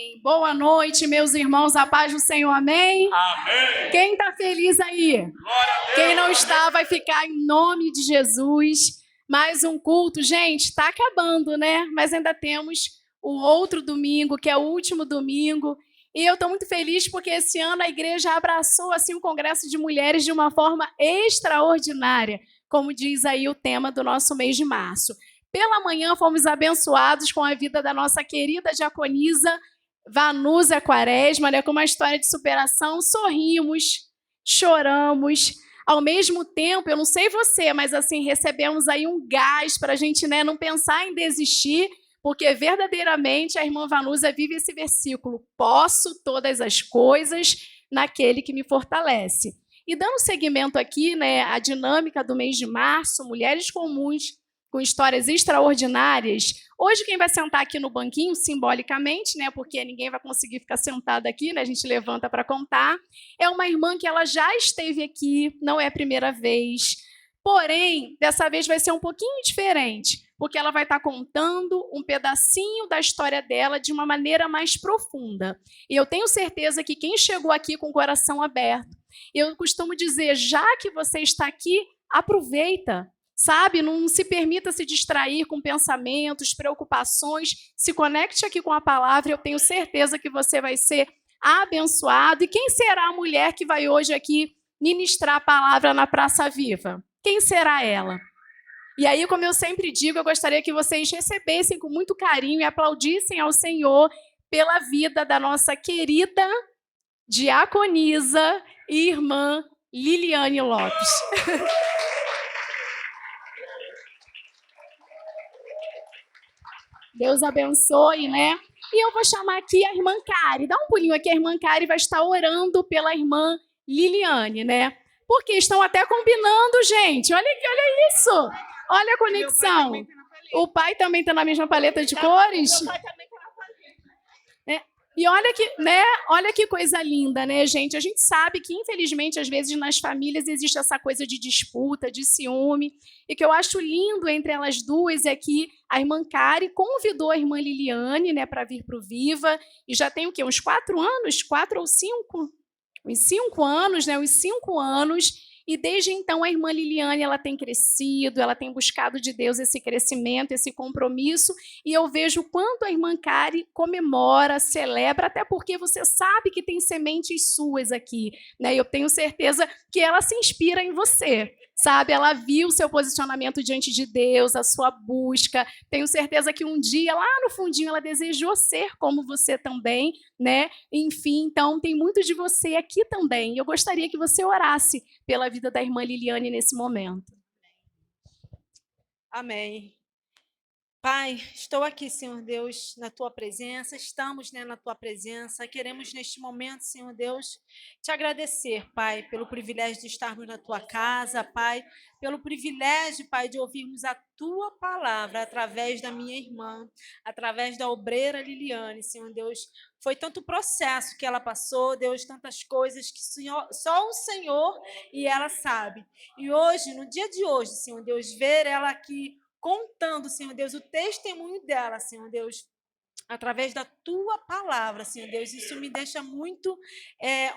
Amém. Boa noite, meus irmãos. A paz do Senhor, amém? Amém. Quem está feliz aí? Glória a Deus. Quem não está, vai ficar em nome de Jesus. Mais um culto. Gente, está acabando, né? Mas ainda temos o outro domingo, que é o último domingo. E eu estou muito feliz porque esse ano a igreja abraçou assim, o Congresso de Mulheres de uma forma extraordinária, como diz aí o tema do nosso mês de março. Pela manhã fomos abençoados com a vida da nossa querida diaconisa Vanusa Quaresma, né, com uma história de superação. Sorrimos, choramos. Ao mesmo tempo, eu não sei você, mas assim, recebemos aí um gás para a gente, né, não pensar em desistir, porque verdadeiramente a irmã Vanusa vive esse versículo: posso todas as coisas naquele que me fortalece. E dando seguimento aqui, né, à dinâmica do mês de março, Mulheres Comuns com histórias extraordinárias. Hoje quem vai sentar aqui no banquinho, simbolicamente, né, porque ninguém vai conseguir ficar sentado aqui, né, a gente levanta para contar, é uma irmã que ela já esteve aqui, não é a primeira vez, porém, dessa vez vai ser um pouquinho diferente, porque ela vai estar contando um pedacinho da história dela de uma maneira mais profunda. E eu tenho certeza que quem chegou aqui com o coração aberto, eu costumo dizer, já que você está aqui, aproveita, sabe? Não se permita se distrair com pensamentos, preocupações. Se conecte aqui com a palavra. Eu tenho certeza que você vai ser abençoado. E quem será a mulher que vai hoje aqui ministrar a palavra na Praça Viva? Quem será ela? E aí, como eu sempre digo, eu gostaria que vocês recebessem com muito carinho e aplaudissem ao Senhor pela vida da nossa querida diaconisa e irmã Liliane Lopes. Deus abençoe, né? E eu vou chamar aqui a irmã Kari. Dá um pulinho aqui, a irmã Kari vai estar orando pela irmã Liliane, né? Porque estão até combinando, gente. Olha aqui, olha isso. Olha a conexão. O pai também está na mesma paleta de cores? Meu pai também está na paleta. E olha que, né? Olha que coisa linda, né, gente? A gente sabe que, infelizmente, às vezes nas famílias existe essa coisa de disputa, de ciúme. E que eu acho lindo entre elas duas é que a irmã Kari convidou a irmã Liliane, né, para vir para o Viva. E já tem o quê? Uns 4 anos? 4 ou 5? Uns 5 anos, né? Uns 5 anos. E desde então a irmã Liliane ela tem crescido, ela tem buscado de Deus esse crescimento, esse compromisso, e eu vejo o quanto a irmã Kari comemora, celebra, até porque você sabe que tem sementes suas aqui, né? Eu tenho certeza que ela se inspira em você, sabe? Ela viu o seu posicionamento diante de Deus, a sua busca. Tenho certeza que um dia, lá no fundinho, ela desejou ser como você também, né? Enfim, então tem muito de você aqui também. Eu gostaria que você orasse pela vida da irmã Liliane nesse momento. Amém. Pai, estou aqui, Senhor Deus, na Tua presença, estamos, né, na Tua presença, queremos neste momento, Senhor Deus, te agradecer, Pai, pelo privilégio de estarmos na Tua casa, Pai, pelo privilégio, Pai, de ouvirmos a Tua palavra através da minha irmã, através da obreira Liliane, Senhor Deus. Foi tanto processo que ela passou, Deus, tantas coisas que só o Senhor e ela sabe. E hoje, no dia de hoje, Senhor Deus, ver ela aqui contando, Senhor Deus, o testemunho dela, Senhor Deus, através da Tua palavra, Senhor Deus. Isso me deixa muito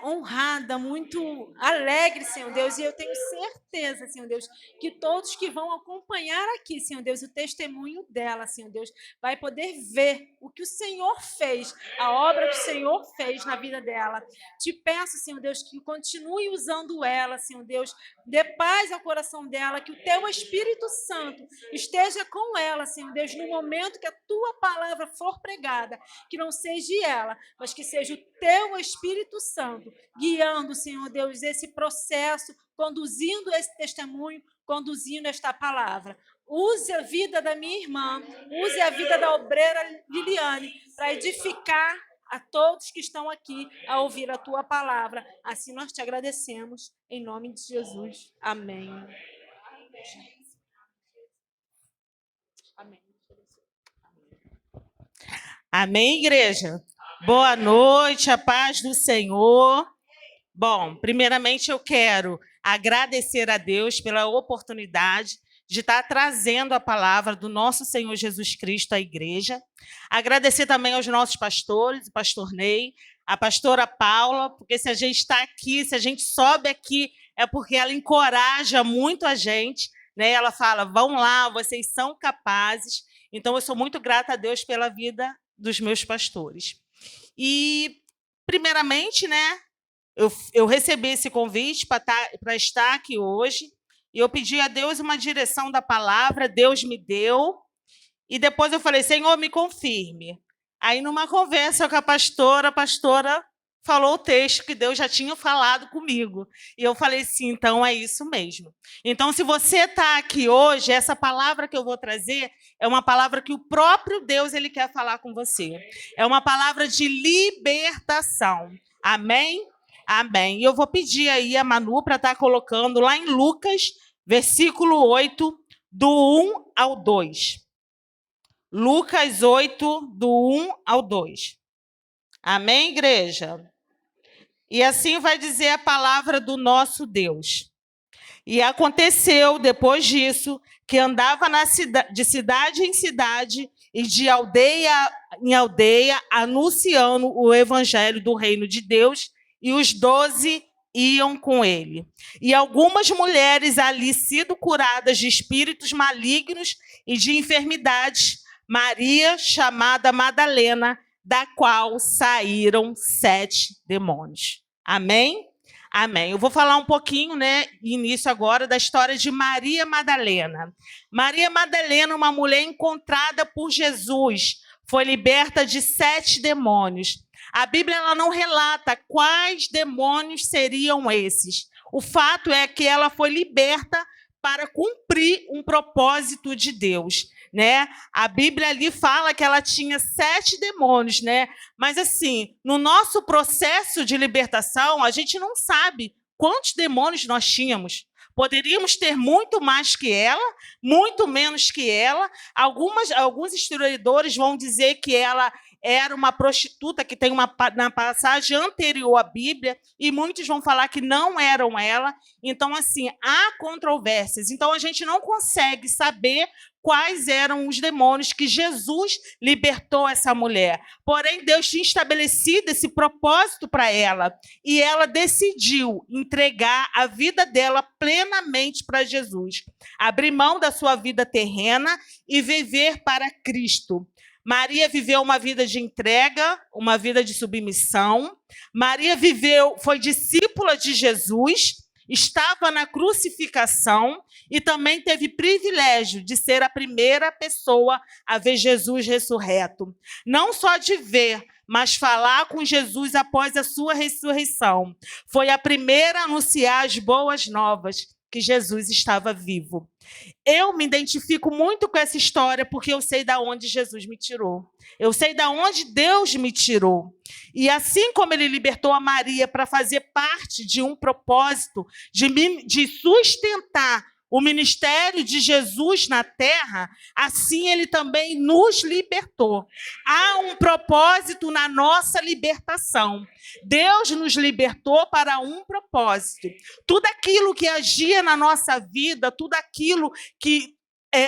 honrada, muito alegre, Senhor Deus, e eu tenho certeza, Senhor Deus, que todos que vão acompanhar aqui, Senhor Deus, o testemunho dela, Senhor Deus, vai poder ver o que o Senhor fez, a obra que o Senhor fez na vida dela. Te peço, Senhor Deus, que continue usando ela, Senhor Deus, dê paz ao coração dela, que o Teu Espírito Santo esteja com ela, Senhor Deus, no momento que a Tua palavra for pregada, que não seja ela, mas que seja o Teu Espírito Santo guiando, Senhor Deus, esse processo, conduzindo esse testemunho, conduzindo esta palavra. Use a vida da minha irmã, use a vida da obreira Liliane para edificar a todos que estão aqui a ouvir a Tua palavra. Assim nós te agradecemos, em nome de Jesus. Amém. Amém. Amém, igreja? Boa noite, a paz do Senhor. Bom, primeiramente eu quero agradecer a Deus pela oportunidade de estar trazendo a palavra do nosso Senhor Jesus Cristo à igreja. Agradecer também aos nossos pastores, o pastor Ney, a pastora Paula, porque se a gente está aqui, se a gente sobe aqui, é porque ela encoraja muito a gente, né? Ela fala, vão lá, vocês são capazes. Então, eu sou muito grata a Deus pela vida dos meus pastores. E, primeiramente, né, eu recebi esse convite para estar aqui hoje, e eu pedi a Deus uma direção da palavra, Deus me deu, e depois eu falei, Senhor, me confirme. Aí, numa conversa com a pastora falou o texto que Deus já tinha falado comigo. E eu falei, sim, então é isso mesmo. Então, se você está aqui hoje, essa palavra que eu vou trazer é uma palavra que o próprio Deus ele quer falar com você. É uma palavra de libertação. Amém? Amém. E eu vou pedir aí a Manu para estar colocando lá em Lucas, versículo 8, do 1 ao 2. Lucas 8, do 1 ao 2. Amém, igreja? E assim vai dizer a palavra do nosso Deus. E aconteceu, depois disso, que andava de cidade em cidade e de aldeia em aldeia, anunciando o evangelho do reino de Deus, e os 12 iam com ele. E algumas mulheres ali sido curadas de espíritos malignos e de enfermidades, Maria, chamada Madalena, da qual saíram 7 demônios. Amém? Amém. Eu vou falar um pouquinho, né, início agora, da história de Maria Madalena. Maria Madalena, uma mulher encontrada por Jesus, foi liberta de 7 demônios. A Bíblia ela não relata quais demônios seriam esses. O fato é que ela foi liberta para cumprir um propósito de Deus, né? A Bíblia ali fala que ela tinha 7 demônios, né? Mas assim, no nosso processo de libertação, a gente não sabe quantos demônios nós tínhamos. Poderíamos ter muito mais que ela, muito menos que ela. Alguns historiadores vão dizer que ela era uma prostituta, que tem na passagem anterior à Bíblia, e muitos vão falar que não eram ela. Então, assim, há controvérsias. Então, a gente não consegue saber quais eram os demônios que Jesus libertou essa mulher. Porém, Deus tinha estabelecido esse propósito para ela, e ela decidiu entregar a vida dela plenamente para Jesus, abrir mão da sua vida terrena e viver para Cristo. Maria viveu uma vida de entrega, uma vida de submissão. Maria foi discípula de Jesus, estava na crucificação e também teve privilégio de ser a primeira pessoa a ver Jesus ressurreto. Não só de ver, mas falar com Jesus após a sua ressurreição. Foi a primeira a anunciar as boas novas, que Jesus estava vivo. Eu me identifico muito com essa história porque eu sei de onde Jesus me tirou. Eu sei de onde Deus me tirou. E assim como ele libertou a Maria para fazer parte de um propósito de sustentar o ministério de Jesus na terra, assim ele também nos libertou. Há um propósito na nossa libertação. Deus nos libertou para um propósito. Tudo aquilo que agia na nossa vida, tudo aquilo que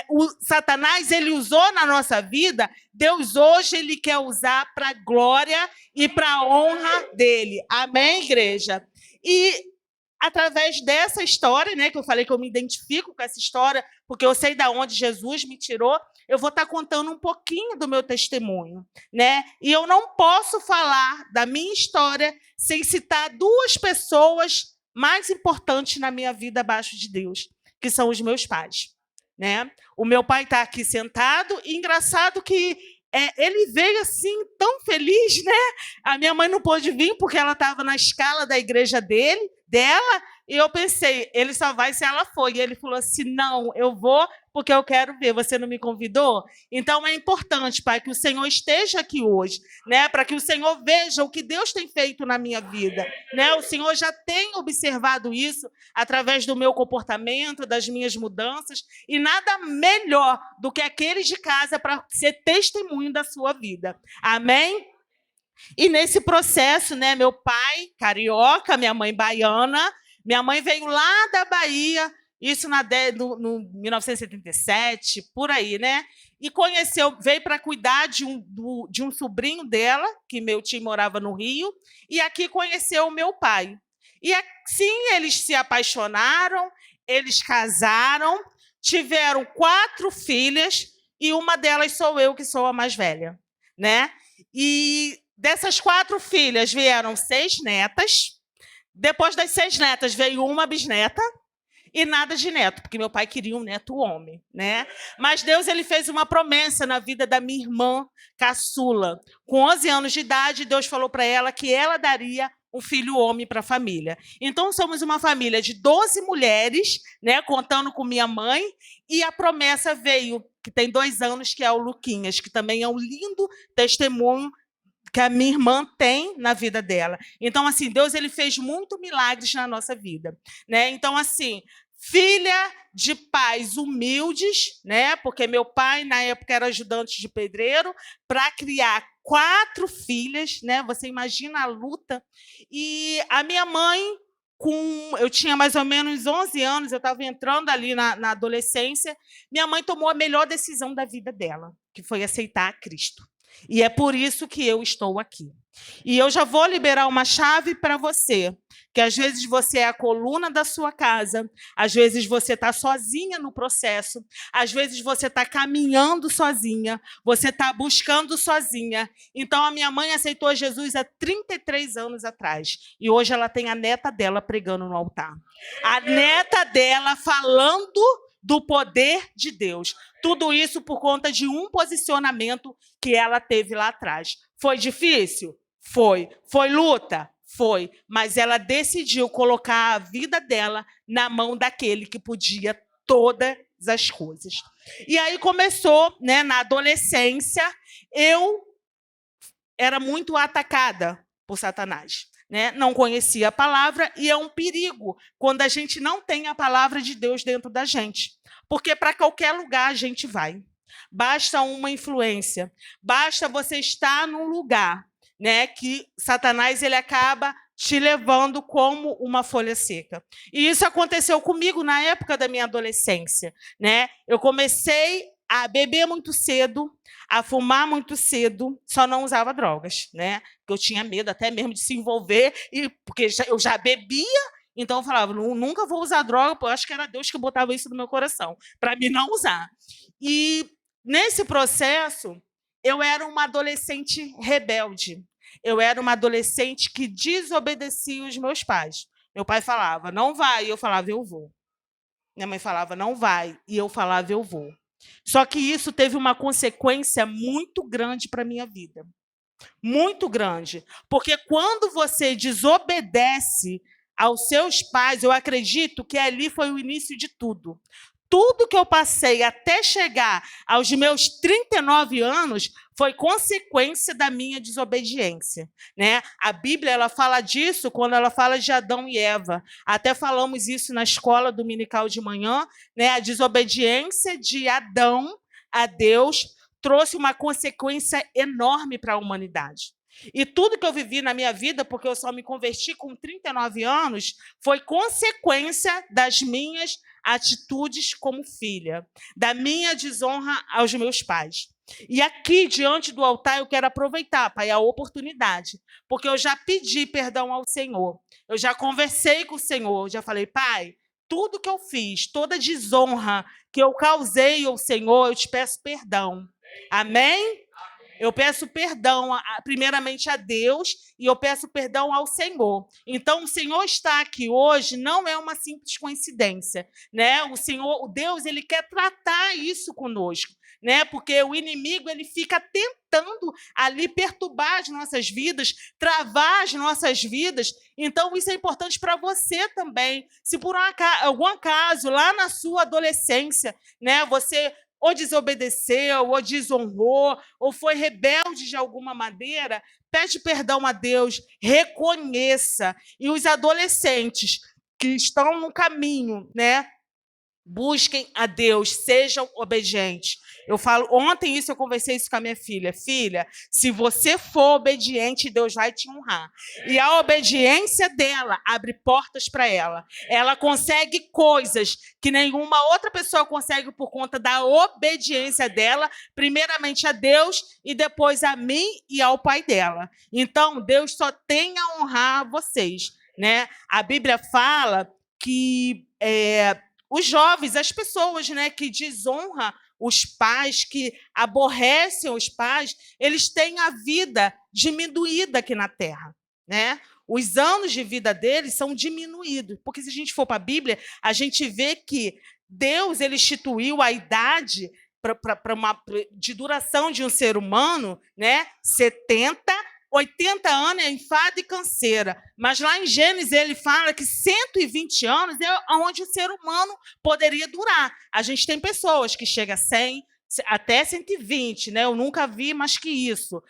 o Satanás ele usou na nossa vida, Deus hoje ele quer usar para a glória e para a honra dele. Amém, igreja? E através dessa história, né, que eu falei que eu me identifico com essa história, porque eu sei de onde Jesus me tirou, eu vou estar contando um pouquinho do meu testemunho, né? E eu não posso falar da minha história sem citar 2 pessoas mais importantes na minha vida abaixo de Deus, que são os meus pais, né? O meu pai está aqui sentado, e engraçado que ele veio assim tão feliz, né? A minha mãe não pôde vir porque ela estava na escala da igreja dela, e eu pensei, ele só vai se ela for. E ele falou assim, não, eu vou porque eu quero ver, você não me convidou? Então, é importante, Pai, que o Senhor esteja aqui hoje, né? Para que o Senhor veja o que Deus tem feito na minha vida, né? O Senhor já tem observado isso através do meu comportamento, das minhas mudanças, e nada melhor do que aqueles de casa para ser testemunho da sua vida. Amém? E nesse processo, né, meu pai, carioca, minha mãe baiana, minha mãe veio lá da Bahia isso no 1977, por aí, né? E veio para cuidar de um sobrinho dela, que meu tio morava no Rio, e aqui conheceu o meu pai. E assim eles se apaixonaram, eles casaram, tiveram 4 filhas, e uma delas sou eu, que sou a mais velha, né? E dessas 4 filhas vieram 6 netas. Depois das 6 netas veio uma bisneta e nada de neto, porque meu pai queria um neto homem, né? Mas Deus ele fez uma promessa na vida da minha irmã caçula. Com 11 anos de idade, Deus falou para ela que ela daria um filho homem para a família. Então, somos uma família de 12 mulheres, né, contando com minha mãe, e a promessa veio, que tem 2 anos, que é o Luquinhas, que também é um lindo testemunho que a minha irmã tem na vida dela. Então, assim, Deus ele fez muito milagres na nossa vida, né? Então, assim, filha de pais humildes, né? Porque meu pai, na época, era ajudante de pedreiro, para criar 4 filhas, né? Você imagina a luta. E a minha mãe, eu tinha mais ou menos 11 anos, eu estava entrando ali na adolescência, minha mãe tomou a melhor decisão da vida dela, que foi aceitar a Cristo. E é por isso que eu estou aqui. E eu já vou liberar uma chave para você, que às vezes você é a coluna da sua casa, às vezes você está sozinha no processo, às vezes você está caminhando sozinha, você está buscando sozinha. Então, a minha mãe aceitou Jesus há 33 anos atrás, e hoje ela tem a neta dela pregando no altar. A neta dela falando do poder de Deus. Tudo isso por conta de um posicionamento que ela teve lá atrás. Foi difícil? Foi. Foi luta? Foi. Mas ela decidiu colocar a vida dela na mão daquele que podia todas as coisas. E aí começou, né, na adolescência, eu era muito atacada por Satanás. Né? Não conhecia a palavra, e é um perigo quando a gente não tem a palavra de Deus dentro da gente. Porque para qualquer lugar a gente vai. Basta uma influência, basta você estar num lugar, né, que Satanás ele acaba te levando como uma folha seca. E isso aconteceu comigo na época da minha adolescência. Né? Eu comecei a beber muito cedo, a fumar muito cedo, só não usava drogas, né? Porque eu tinha medo até mesmo de se envolver, porque eu já bebia, então eu falava, nunca vou usar droga, porque eu acho que era Deus que botava isso no meu coração, para mim não usar. E nesse processo, eu era uma adolescente rebelde, eu era uma adolescente que desobedecia os meus pais. Meu pai falava, não vai, e eu falava, eu vou. Minha mãe falava, não vai, e eu falava, eu vou. Só que isso teve uma consequência muito grande para a minha vida. Muito grande. Porque quando você desobedece aos seus pais, eu acredito que ali foi o início de tudo. Tudo que eu passei até chegar aos meus 39 anos foi consequência da minha desobediência. Né? A Bíblia ela fala disso quando ela fala de Adão e Eva. Até falamos isso na escola dominical de manhã. Né? A desobediência de Adão a Deus trouxe uma consequência enorme para a humanidade. E tudo que eu vivi na minha vida, porque eu só me converti com 39 anos, foi consequência das minhas atitudes como filha, da minha desonra aos meus pais. E aqui, diante do altar, eu quero aproveitar, Pai, a oportunidade, porque eu já pedi perdão ao Senhor, eu já conversei com o Senhor, eu já falei, Pai, tudo que eu fiz, toda desonra que eu causei ao Senhor, eu te peço perdão. Amém? Eu peço perdão, primeiramente, a Deus, e eu peço perdão ao Senhor. Então, o Senhor está aqui hoje não é uma simples coincidência. Né? O Senhor, o Deus, ele quer tratar isso conosco. Né? Porque o inimigo ele fica tentando ali perturbar as nossas vidas, travar as nossas vidas. Então, isso é importante para você também. Se por algum acaso, lá na sua adolescência, né, você ou desobedeceu, ou desonrou, ou foi rebelde de alguma maneira, pede perdão a Deus, reconheça. E os adolescentes que estão no caminho, né, Busquem a Deus, sejam obedientes. Eu falo, ontem eu conversei isso com a minha filha. Filha, se você for obediente, Deus vai te honrar. E a obediência dela abre portas para ela. Ela consegue coisas que nenhuma outra pessoa consegue por conta da obediência dela, primeiramente a Deus e depois a mim e ao pai dela. Então, Deus só tem a honrar vocês, né? A Bíblia fala que os jovens, as pessoas, né, que desonram os pais, que aborrecem os pais, eles têm a vida diminuída aqui na Terra, né? Os anos de vida deles são diminuídos, porque se a gente for para a Bíblia, a gente vê que Deus ele instituiu a idade de duração de um ser humano, né? 70, 80 anos é enfado e canseira. Mas lá em Gênesis ele fala que 120 anos é onde o ser humano poderia durar. A gente tem pessoas que chegam a 100, até 120, né? Eu nunca vi mais que isso.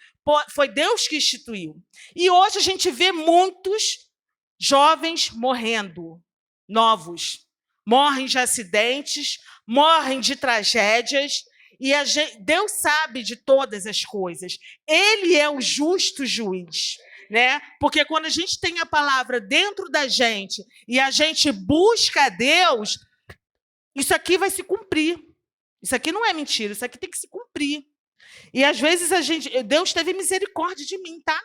Foi Deus que instituiu. E hoje a gente vê muitos jovens morrendo, novos. Morrem de acidentes, morrem de tragédias. E Deus sabe de todas as coisas. Ele é o justo juiz, né? Porque quando a gente tem a palavra dentro da gente e a gente busca a Deus, isso aqui vai se cumprir. Isso aqui não é mentira, isso aqui tem que se cumprir. E às vezes Deus teve misericórdia de mim, tá?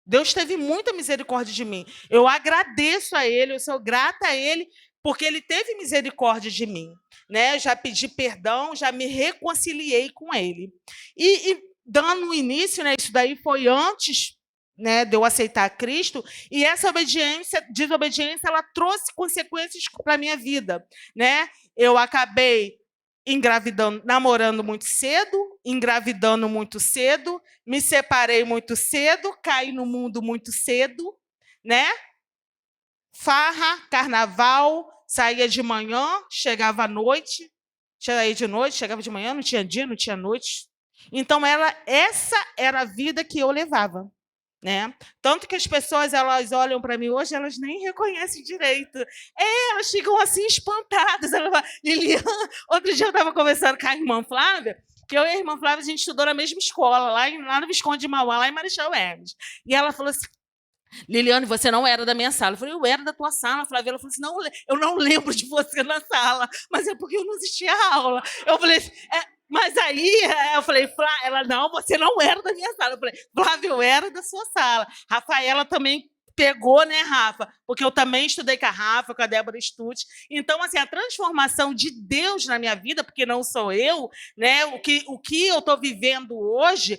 Deus teve muita misericórdia de mim. Eu agradeço a Ele, eu sou grata a Ele, porque Ele teve misericórdia de mim, né? Já pedi perdão, já me reconciliei com Ele. E dando início, né? Isso daí foi antes, né, de eu aceitar Cristo, e essa desobediência, ela trouxe consequências para a minha vida, né? Eu acabei engravidando, namorando muito cedo, engravidando muito cedo, me separei muito cedo, caí no mundo muito cedo, né? Farra, carnaval, saía de manhã, chegava à noite, saía de noite, chegava de manhã, não tinha dia, não tinha noite. Então, essa era a vida que eu levava, né? Tanto que as pessoas elas olham para mim hoje, elas nem reconhecem direito. Elas ficam assim espantadas. Elas falam, Lilian, outro dia eu estava conversando com a irmã Flávia, que eu e a irmã Flávia a gente estudou na mesma escola, lá no Visconde de Mauá, lá em Marechal Hermes. E ela falou assim, Liliane, você não era da minha sala. Eu falei, eu era da tua sala, Flávia. Ela falou assim, não, eu não lembro de você na sala, mas é porque eu não assistia a aula. Eu falei, mas aí, eu falei, ela, não, você não era da minha sala. Eu falei, Flávia, eu era da sua sala. Rafaela também pegou, né, Rafa? Porque eu também estudei com a Rafa, com a Débora Stutz. Então, assim, a transformação de Deus na minha vida, porque não sou eu, né? O que eu estou vivendo hoje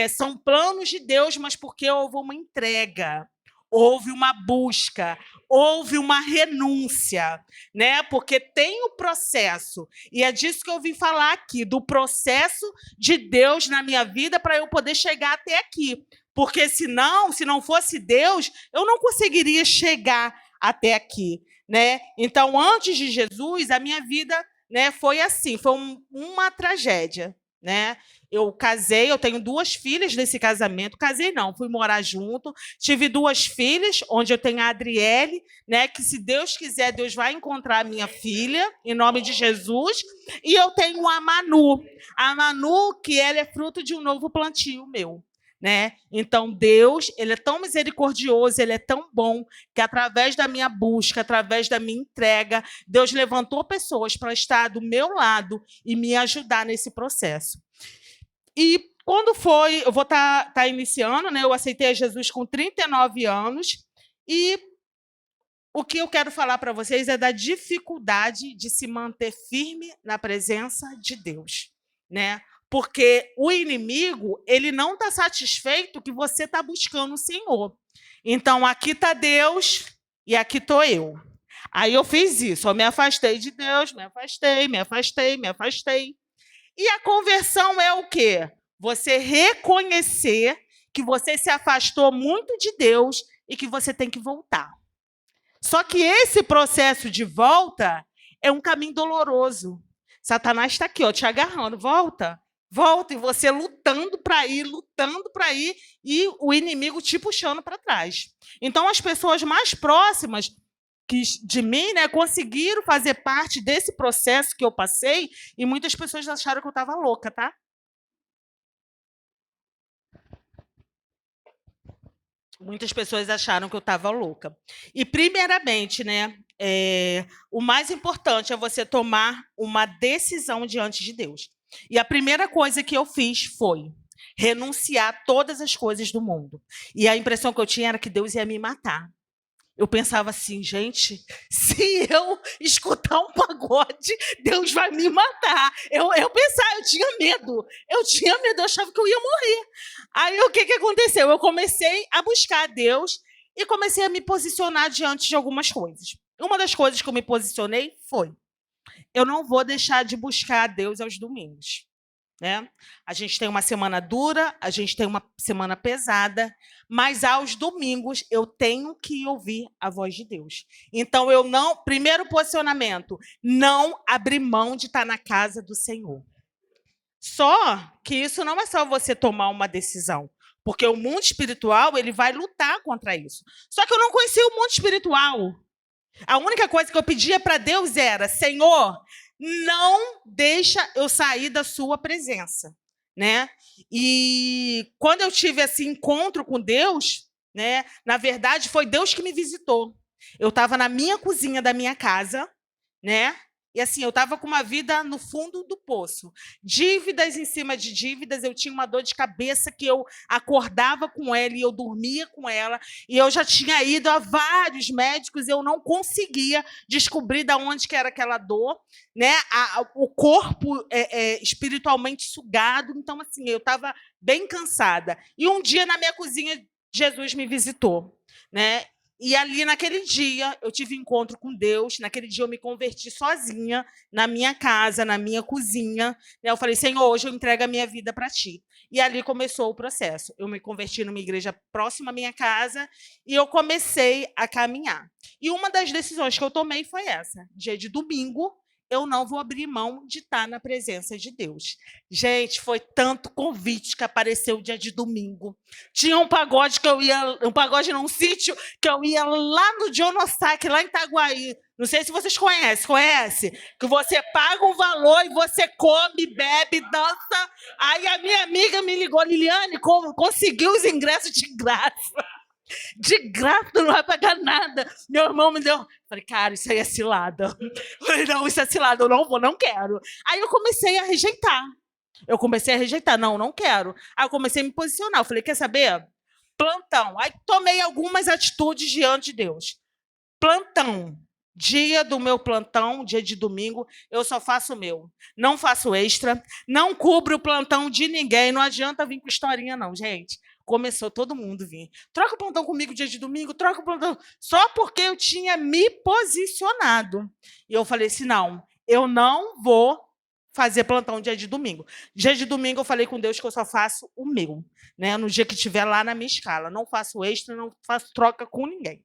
são planos de Deus, mas porque houve uma entrega, houve uma busca, houve uma renúncia, né? Porque tem o processo, e é disso que eu vim falar aqui, do processo de Deus na minha vida para eu poder chegar até aqui. Porque se não fosse Deus, eu não conseguiria chegar até aqui, né? Então, antes de Jesus, a minha vida, né, foi assim, foi uma tragédia, né? Eu casei, eu tenho 2 filhas desse casamento. Casei não, fui morar junto. Tive 2 filhas, onde eu tenho a Adriele, né, que se Deus quiser, Deus vai encontrar a minha filha, em nome de Jesus. E eu tenho a Manu. A Manu, que ela é fruto de um novo plantio meu, né? Então, Deus, ele é tão misericordioso, ele é tão bom, que através da minha busca, através da minha entrega, Deus levantou pessoas para estar do meu lado e me ajudar nesse processo. E quando foi, eu vou estar iniciando, né? Eu aceitei a Jesus com 39 anos, e o que eu quero falar para vocês é da dificuldade de se manter firme na presença de Deus, né? Porque o inimigo, ele não está satisfeito que você está buscando o Senhor. Então, aqui está Deus e aqui estou eu. Aí eu fiz isso, eu me afastei de Deus, me afastei. E a conversão é o quê? Você reconhecer que você se afastou muito de Deus e que você tem que voltar. Só que esse processo de volta é um caminho doloroso. Satanás está aqui, ó, te agarrando, volta, e você lutando para ir, e o inimigo te puxando para trás. Então, as pessoas mais próximas de mim, né, conseguiram fazer parte desse processo que eu passei, e muitas pessoas acharam que eu estava louca, tá? Muitas pessoas acharam que eu estava louca. E, primeiramente, né, o mais importante é você tomar uma decisão diante de Deus. E a primeira coisa que eu fiz foi renunciar a todas as coisas do mundo. E a impressão que eu tinha era que Deus ia me matar. Eu pensava assim, gente, se eu escutar um pagode, Deus vai me matar. Eu pensava, eu tinha medo, eu achava que eu ia morrer. Aí o que aconteceu? Eu comecei a buscar a Deus e comecei a me posicionar diante de algumas coisas. Uma das coisas que eu me posicionei foi, eu não vou deixar de buscar a Deus aos domingos. Né? A gente tem uma semana dura, a gente tem uma semana pesada, mas aos domingos eu tenho que ouvir a voz de Deus. Então, primeiro posicionamento, não abrir mão de estar na casa do Senhor. Só que isso não é só você tomar uma decisão, porque o mundo espiritual ele vai lutar contra isso. Só que eu não conhecia o mundo espiritual. A única coisa que eu pedia para Deus era, Senhor, não deixa eu sair da sua presença, né? E quando eu tive esse encontro com Deus, né, na verdade foi Deus que me visitou. Eu estava na minha cozinha da minha casa, né? E assim, eu estava com uma vida no fundo do poço. Dívidas em cima de dívidas, eu tinha uma dor de cabeça que eu acordava com ela e eu dormia com ela. E eu já tinha ido a vários médicos e eu não conseguia descobrir de onde que era aquela dor. Né? O corpo espiritualmente sugado. Então, assim, eu estava bem cansada. E um dia, na minha cozinha, Jesus me visitou. Né? E ali, naquele dia, eu tive encontro com Deus. Naquele dia, eu me converti sozinha, na minha casa, na minha cozinha. Eu falei, Senhor, hoje eu entrego a minha vida para Ti. E ali começou o processo. Eu me converti numa igreja próxima à minha casa e eu comecei a caminhar. E uma das decisões que eu tomei foi essa. Dia de domingo, eu não vou abrir mão de estar na presença de Deus. Gente, foi tanto convite que apareceu o dia de domingo. Tinha um pagode que eu ia, um pagode num sítio que eu ia lá no Dionossac, lá em Itaguaí. Não sei se vocês conhecem? Que você paga um valor e você come, bebe, dança. Aí a minha amiga me ligou, Liliane, conseguiu os ingressos de graça. De graça, não vai pagar nada. Meu irmão me deu. Falei, cara, isso aí é cilada. Falei, não, isso é cilada, eu não vou, não quero. Aí eu comecei a rejeitar. Não quero. Aí eu comecei a me posicionar. Eu falei, quer saber? Plantão. Aí tomei algumas atitudes diante de Deus. Plantão. Dia do meu plantão, dia de domingo, eu só faço o meu. Não faço extra, não cubro o plantão de ninguém. Não adianta vir com historinha, não, gente. Começou todo mundo a vir. Troca o plantão comigo dia de domingo, troca o plantão. Só porque eu tinha me posicionado. E eu falei assim, não, eu não vou fazer plantão dia de domingo. Dia de domingo eu falei com Deus que eu só faço o meu. Né? No dia que estiver lá na minha escala. Não faço extra, não faço troca com ninguém.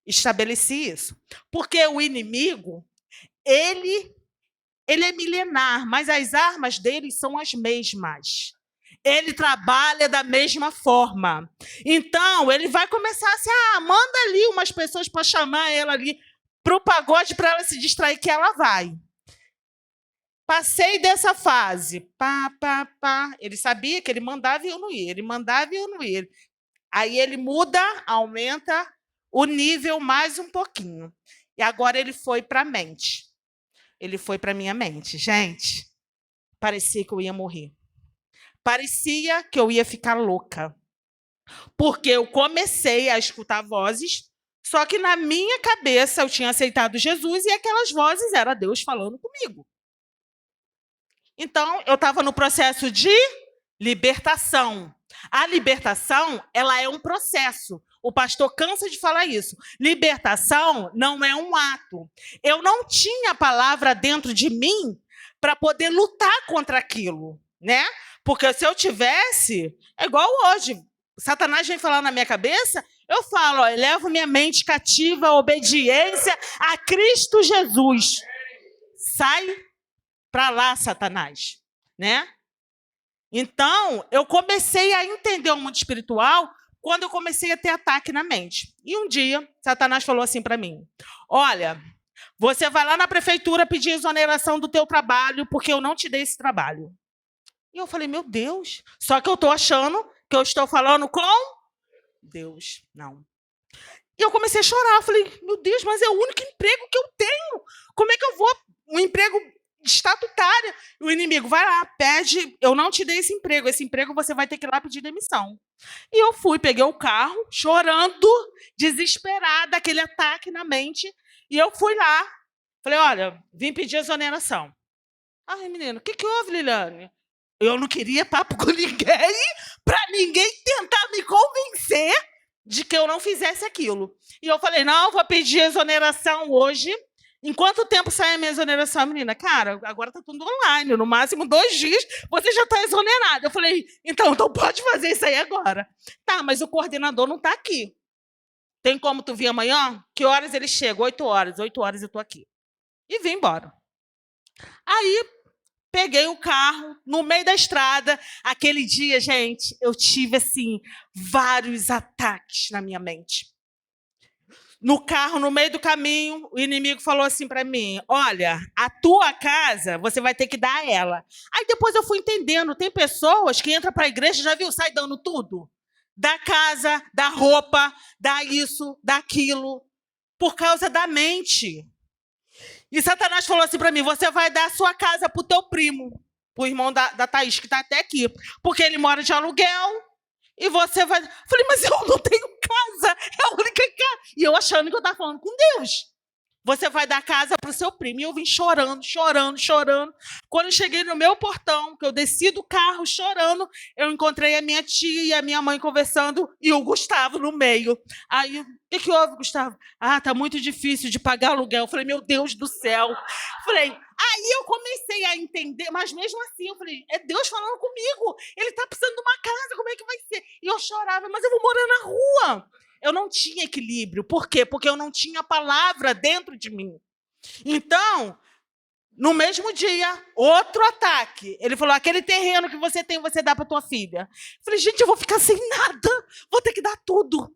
Estabeleci isso. Porque o inimigo, ele é milenar, mas as armas dele são as mesmas. Ele trabalha da mesma forma. Então, ele vai começar assim, manda ali umas pessoas para chamar ela ali para o pagode, para ela se distrair, que ela vai. Passei dessa fase. Ele sabia que ele mandava e eu não ia. Aí ele muda, aumenta o nível mais um pouquinho. E agora ele foi para a mente. Ele foi para a minha mente. Gente, parecia que eu ia morrer. Parecia que eu ia ficar louca. Porque eu comecei a escutar vozes, só que na minha cabeça eu tinha aceitado Jesus e aquelas vozes eram Deus falando comigo. Então, eu estava no processo de libertação. A libertação, ela é um processo. O pastor cansa de falar isso. Libertação não é um ato. Eu não tinha a palavra dentro de mim para poder lutar contra aquilo, né? Porque se eu tivesse, é igual hoje. Satanás vem falar na minha cabeça, eu falo, eu levo minha mente cativa à obediência a Cristo Jesus. Sai para lá, Satanás, né? Então, eu comecei a entender o mundo espiritual quando eu comecei a ter ataque na mente. E um dia, Satanás falou assim para mim: olha, você vai lá na prefeitura pedir exoneração do teu trabalho, porque eu não te dei esse trabalho. E eu falei: meu Deus, só que eu estou achando que eu estou falando com Deus. Não. E eu comecei a chorar. Eu falei: meu Deus, mas é o único emprego que eu tenho. Como é que eu vou? Um emprego estatutário. O inimigo vai lá, pede: eu não te dei esse emprego você vai ter que ir lá pedir demissão. E eu fui, peguei o carro, chorando, desesperada, aquele ataque na mente, e eu fui lá. Falei: olha, vim pedir exoneração. Ai, menino, o que houve, Liliane? Eu não queria papo com ninguém, para ninguém tentar me convencer de que eu não fizesse aquilo. E eu falei: não, vou pedir exoneração hoje. Em quanto tempo sai a minha exoneração, menina? Cara, agora está tudo online. No máximo 2 dias, você já está exonerado. Eu falei: então pode fazer isso aí agora. Tá, mas o coordenador não está aqui. Tem como tu vir amanhã? Que horas ele chega? 8 horas. 8 horas eu estou aqui. E vim embora. Aí, peguei o carro, no meio da estrada. Aquele dia, gente, eu tive, assim, vários ataques na minha mente. No carro, no meio do caminho, o inimigo falou assim para mim: olha, a tua casa, você vai ter que dar a ela. Aí depois eu fui entendendo, tem pessoas que entram para a igreja, já viu, sai dando tudo. Da casa, da roupa, dá isso, dá aquilo, por causa da mente. E Satanás falou assim para mim: você vai dar a sua casa para o teu primo, para o irmão da Thaís, que está até aqui, porque ele mora de aluguel. E você vai... Falei: mas eu não tenho casa, é a única casa. E eu achando que eu estava falando com Deus. Você vai dar casa para o seu primo. E eu vim chorando. Quando eu cheguei no meu portão, que eu desci do carro chorando, eu encontrei a minha tia e a minha mãe conversando e o Gustavo no meio. Aí, o que houve, Gustavo? Ah, tá muito difícil de pagar aluguel. Eu falei: meu Deus do céu. Falei, aí eu comecei a entender, mas mesmo assim, eu falei: é Deus falando comigo. Ele está precisando de uma casa, como é que vai ser? E eu chorava: mas eu vou morar na rua. Eu não tinha equilíbrio. Por quê? Porque eu não tinha a palavra dentro de mim. Então, no mesmo dia, outro ataque. Ele falou: aquele terreno que você tem, você dá para tua filha. Eu falei: gente, eu vou ficar sem nada. Vou ter que dar tudo.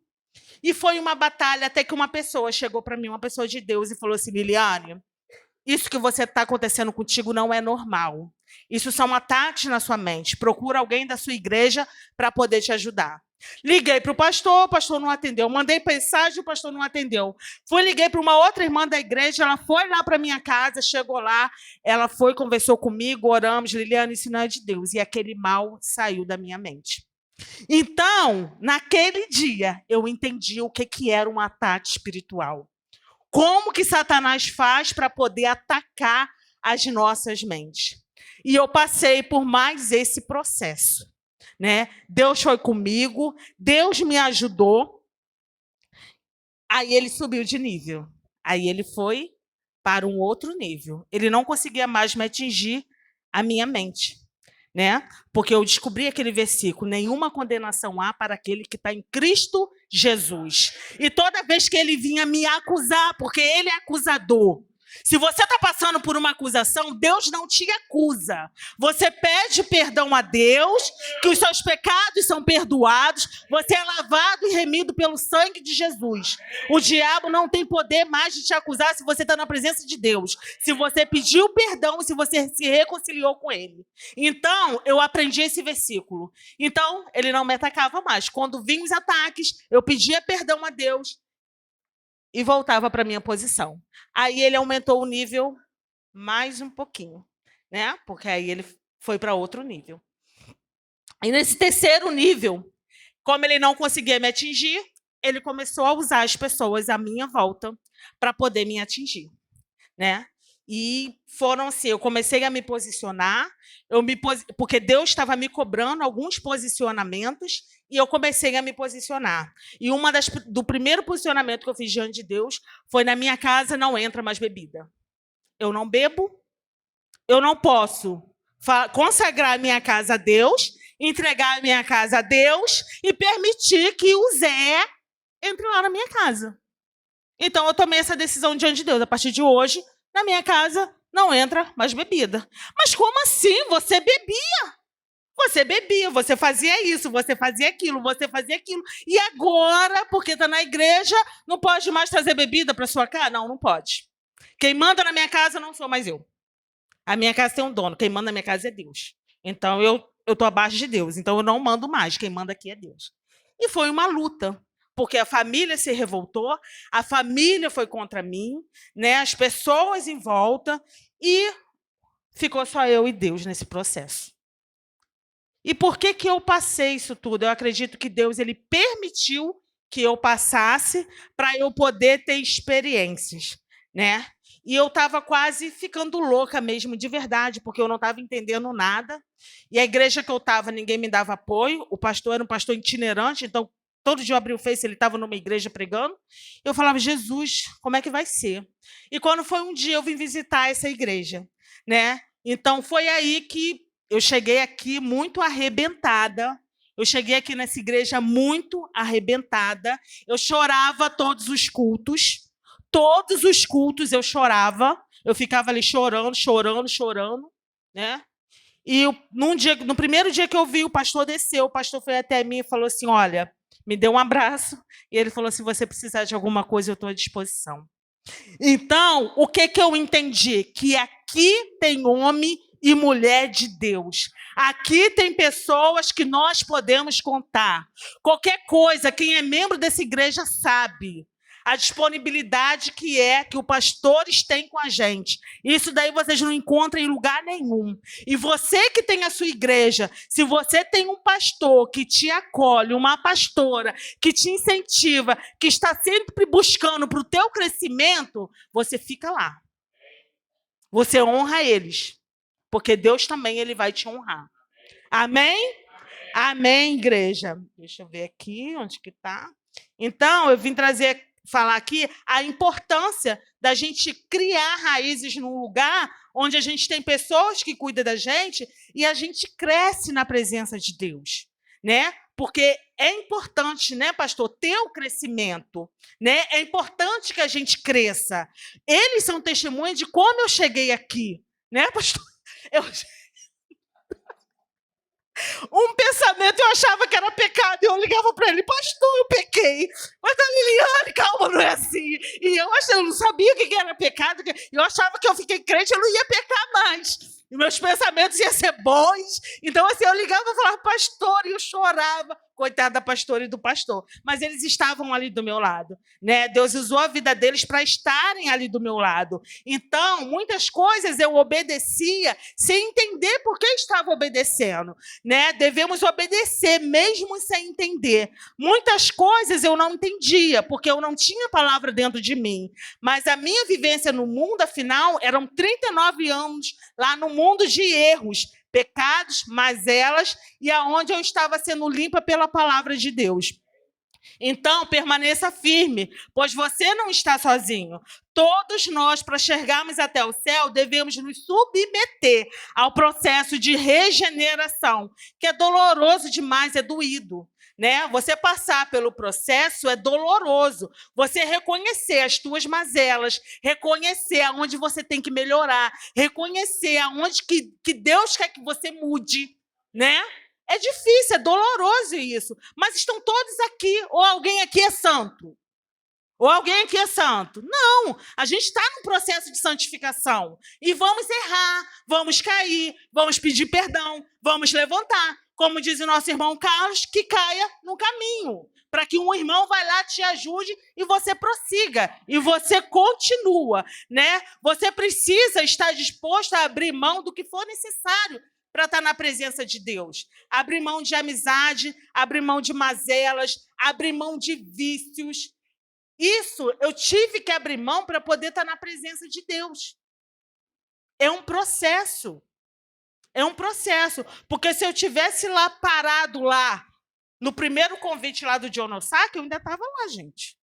E foi uma batalha até que uma pessoa chegou para mim, uma pessoa de Deus, e falou assim: Liliane, isso que você está acontecendo contigo não é normal. Isso são ataques na sua mente. Procura alguém da sua igreja para poder te ajudar. Liguei para o pastor não atendeu. Mandei mensagem, o pastor não atendeu. Liguei para uma outra irmã da igreja, ela foi lá para minha casa, chegou lá, ela foi, conversou comigo, oramos: Liliane, isso não é de Deus. E aquele mal saiu da minha mente. Então, naquele dia, eu entendi o que era um ataque espiritual. Como que Satanás faz para poder atacar as nossas mentes. E eu passei por mais esse processo. Né? Deus foi comigo, Deus me ajudou. Aí ele subiu de nível. Aí ele foi para um outro nível. Ele não conseguia mais me atingir a minha mente. Né? Porque eu descobri aquele versículo: nenhuma condenação há para aquele que está em Cristo Jesus. E toda vez que ele vinha me acusar, porque ele é acusador. Se você está passando por uma acusação, Deus não te acusa. Você pede perdão a Deus, que os seus pecados são perdoados, você é lavado e remido pelo sangue de Jesus. O diabo não tem poder mais de te acusar se você está na presença de Deus. Se você pediu perdão, se você se reconciliou com ele. Então, eu aprendi esse versículo. Então, ele não me atacava mais. Quando vinham os ataques, eu pedia perdão a Deus e voltava para a minha posição. Aí ele aumentou o nível mais um pouquinho, né? Porque aí ele foi para outro nível. E nesse terceiro nível, como ele não conseguia me atingir, ele começou a usar as pessoas à minha volta para poder me atingir, né? E foram assim, eu comecei a me posicionar, porque Deus estava me cobrando alguns posicionamentos, e eu comecei a me posicionar. E do primeiro posicionamento que eu fiz diante de Deus foi: na minha casa não entra mais bebida. Eu não bebo, eu não posso consagrar a minha casa a Deus, entregar a minha casa a Deus e permitir que o Zé entre lá na minha casa. Então, eu tomei essa decisão diante de Deus: a partir de hoje, na minha casa não entra mais bebida. Mas como assim? Você bebia? Você bebia, você fazia isso, você fazia aquilo, você fazia aquilo. E agora, porque está na igreja, não pode mais trazer bebida para sua casa? Não, não pode. Quem manda na minha casa não sou mais eu. A minha casa tem um dono. Quem manda na minha casa é Deus. Então, eu estou abaixo de Deus. Então, eu não mando mais. Quem manda aqui é Deus. E foi uma luta. Porque a família se revoltou, a família foi contra mim, né? As pessoas em volta, e ficou só eu e Deus nesse processo. E por que eu passei isso tudo? Eu acredito que Deus ele permitiu que eu passasse para eu poder ter experiências, né? E eu estava quase ficando louca mesmo, de verdade, porque eu não estava entendendo nada. E a igreja que eu estava, ninguém me dava apoio. O pastor era um pastor itinerante, então todo dia eu abria o Face, ele estava numa igreja pregando. Eu falava, Jesus, como é que vai ser? E quando foi um dia, eu vim visitar essa igreja, né? Então, foi aí que eu cheguei aqui muito arrebentada. Eu cheguei aqui nessa igreja muito arrebentada. Eu chorava todos os cultos. Todos os cultos eu chorava. Eu ficava ali chorando, né? E no primeiro dia que eu vi, o pastor desceu. O pastor foi até mim e falou assim, olha, me deu um abraço. E ele falou, se você precisar de alguma coisa, eu estou à disposição. Então, o que eu entendi? Que aqui tem homem e mulher de Deus. Aqui tem pessoas que nós podemos contar. Qualquer coisa, quem é membro dessa igreja sabe a disponibilidade que os pastores têm com a gente. Isso daí vocês não encontram em lugar nenhum. E você que tem a sua igreja, se você tem um pastor que te acolhe, uma pastora que te incentiva, que está sempre buscando para o teu crescimento, você fica lá. Você honra eles. Porque Deus também ele vai te honrar. Amém? Amém, igreja. Deixa eu ver aqui onde que está. Então, eu vim falar aqui a importância da gente criar raízes num lugar onde a gente tem pessoas que cuidam da gente e a gente cresce na presença de Deus, né? Porque é importante, né, pastor, ter o crescimento, né? É importante que a gente cresça. Eles são testemunhas de como eu cheguei aqui, né, pastor? Um pensamento eu achava que era pecado, e eu ligava para ele, pastor, eu pequei. Mas a Liliane, calma, não é assim. E eu não sabia o que era pecado, eu achava que eu fiquei crente, eu não ia pecar mais. E meus pensamentos iam ser bons. Então, assim, eu ligava e falava, pastor, e eu chorava. Coitada da pastora e do pastor. Mas eles estavam ali do meu lado, né? Deus usou a vida deles para estarem ali do meu lado. Então, muitas coisas eu obedecia sem entender por que estava obedecendo, né? Devemos obedecer mesmo sem entender. Muitas coisas eu não entendia, porque eu não tinha palavra dentro de mim. Mas a minha vivência no mundo, afinal, eram 39 anos lá no mundo de erros, pecados, mazelas, e aonde eu estava sendo limpa pela palavra de Deus. Então, permaneça firme, pois você não está sozinho. Todos nós, para chegarmos até o céu, devemos nos submeter ao processo de regeneração, que é doloroso demais, é doído, né? Você passar pelo processo é doloroso. Você reconhecer as tuas mazelas, reconhecer aonde você tem que melhorar, reconhecer aonde que Deus quer que você mude, né? É difícil, é doloroso isso. Mas estão todos aqui. Ou alguém aqui é santo? Ou alguém aqui é santo? Não, a gente está num processo de santificação. E vamos errar, vamos cair, vamos pedir perdão, vamos levantar. Como diz o nosso irmão Carlos, que caia no caminho. Para que um irmão vá lá, te ajude e você prossiga. E você continua, né? Você precisa estar disposto a abrir mão do que for necessário para estar na presença de Deus. Abrir mão de amizade, abrir mão de mazelas, abrir mão de vícios. Isso eu tive que abrir mão para poder estar na presença de Deus. É um processo. É um processo. Porque se eu tivesse lá parado lá, no primeiro convite lá do John Osaka, eu ainda estava lá, gente.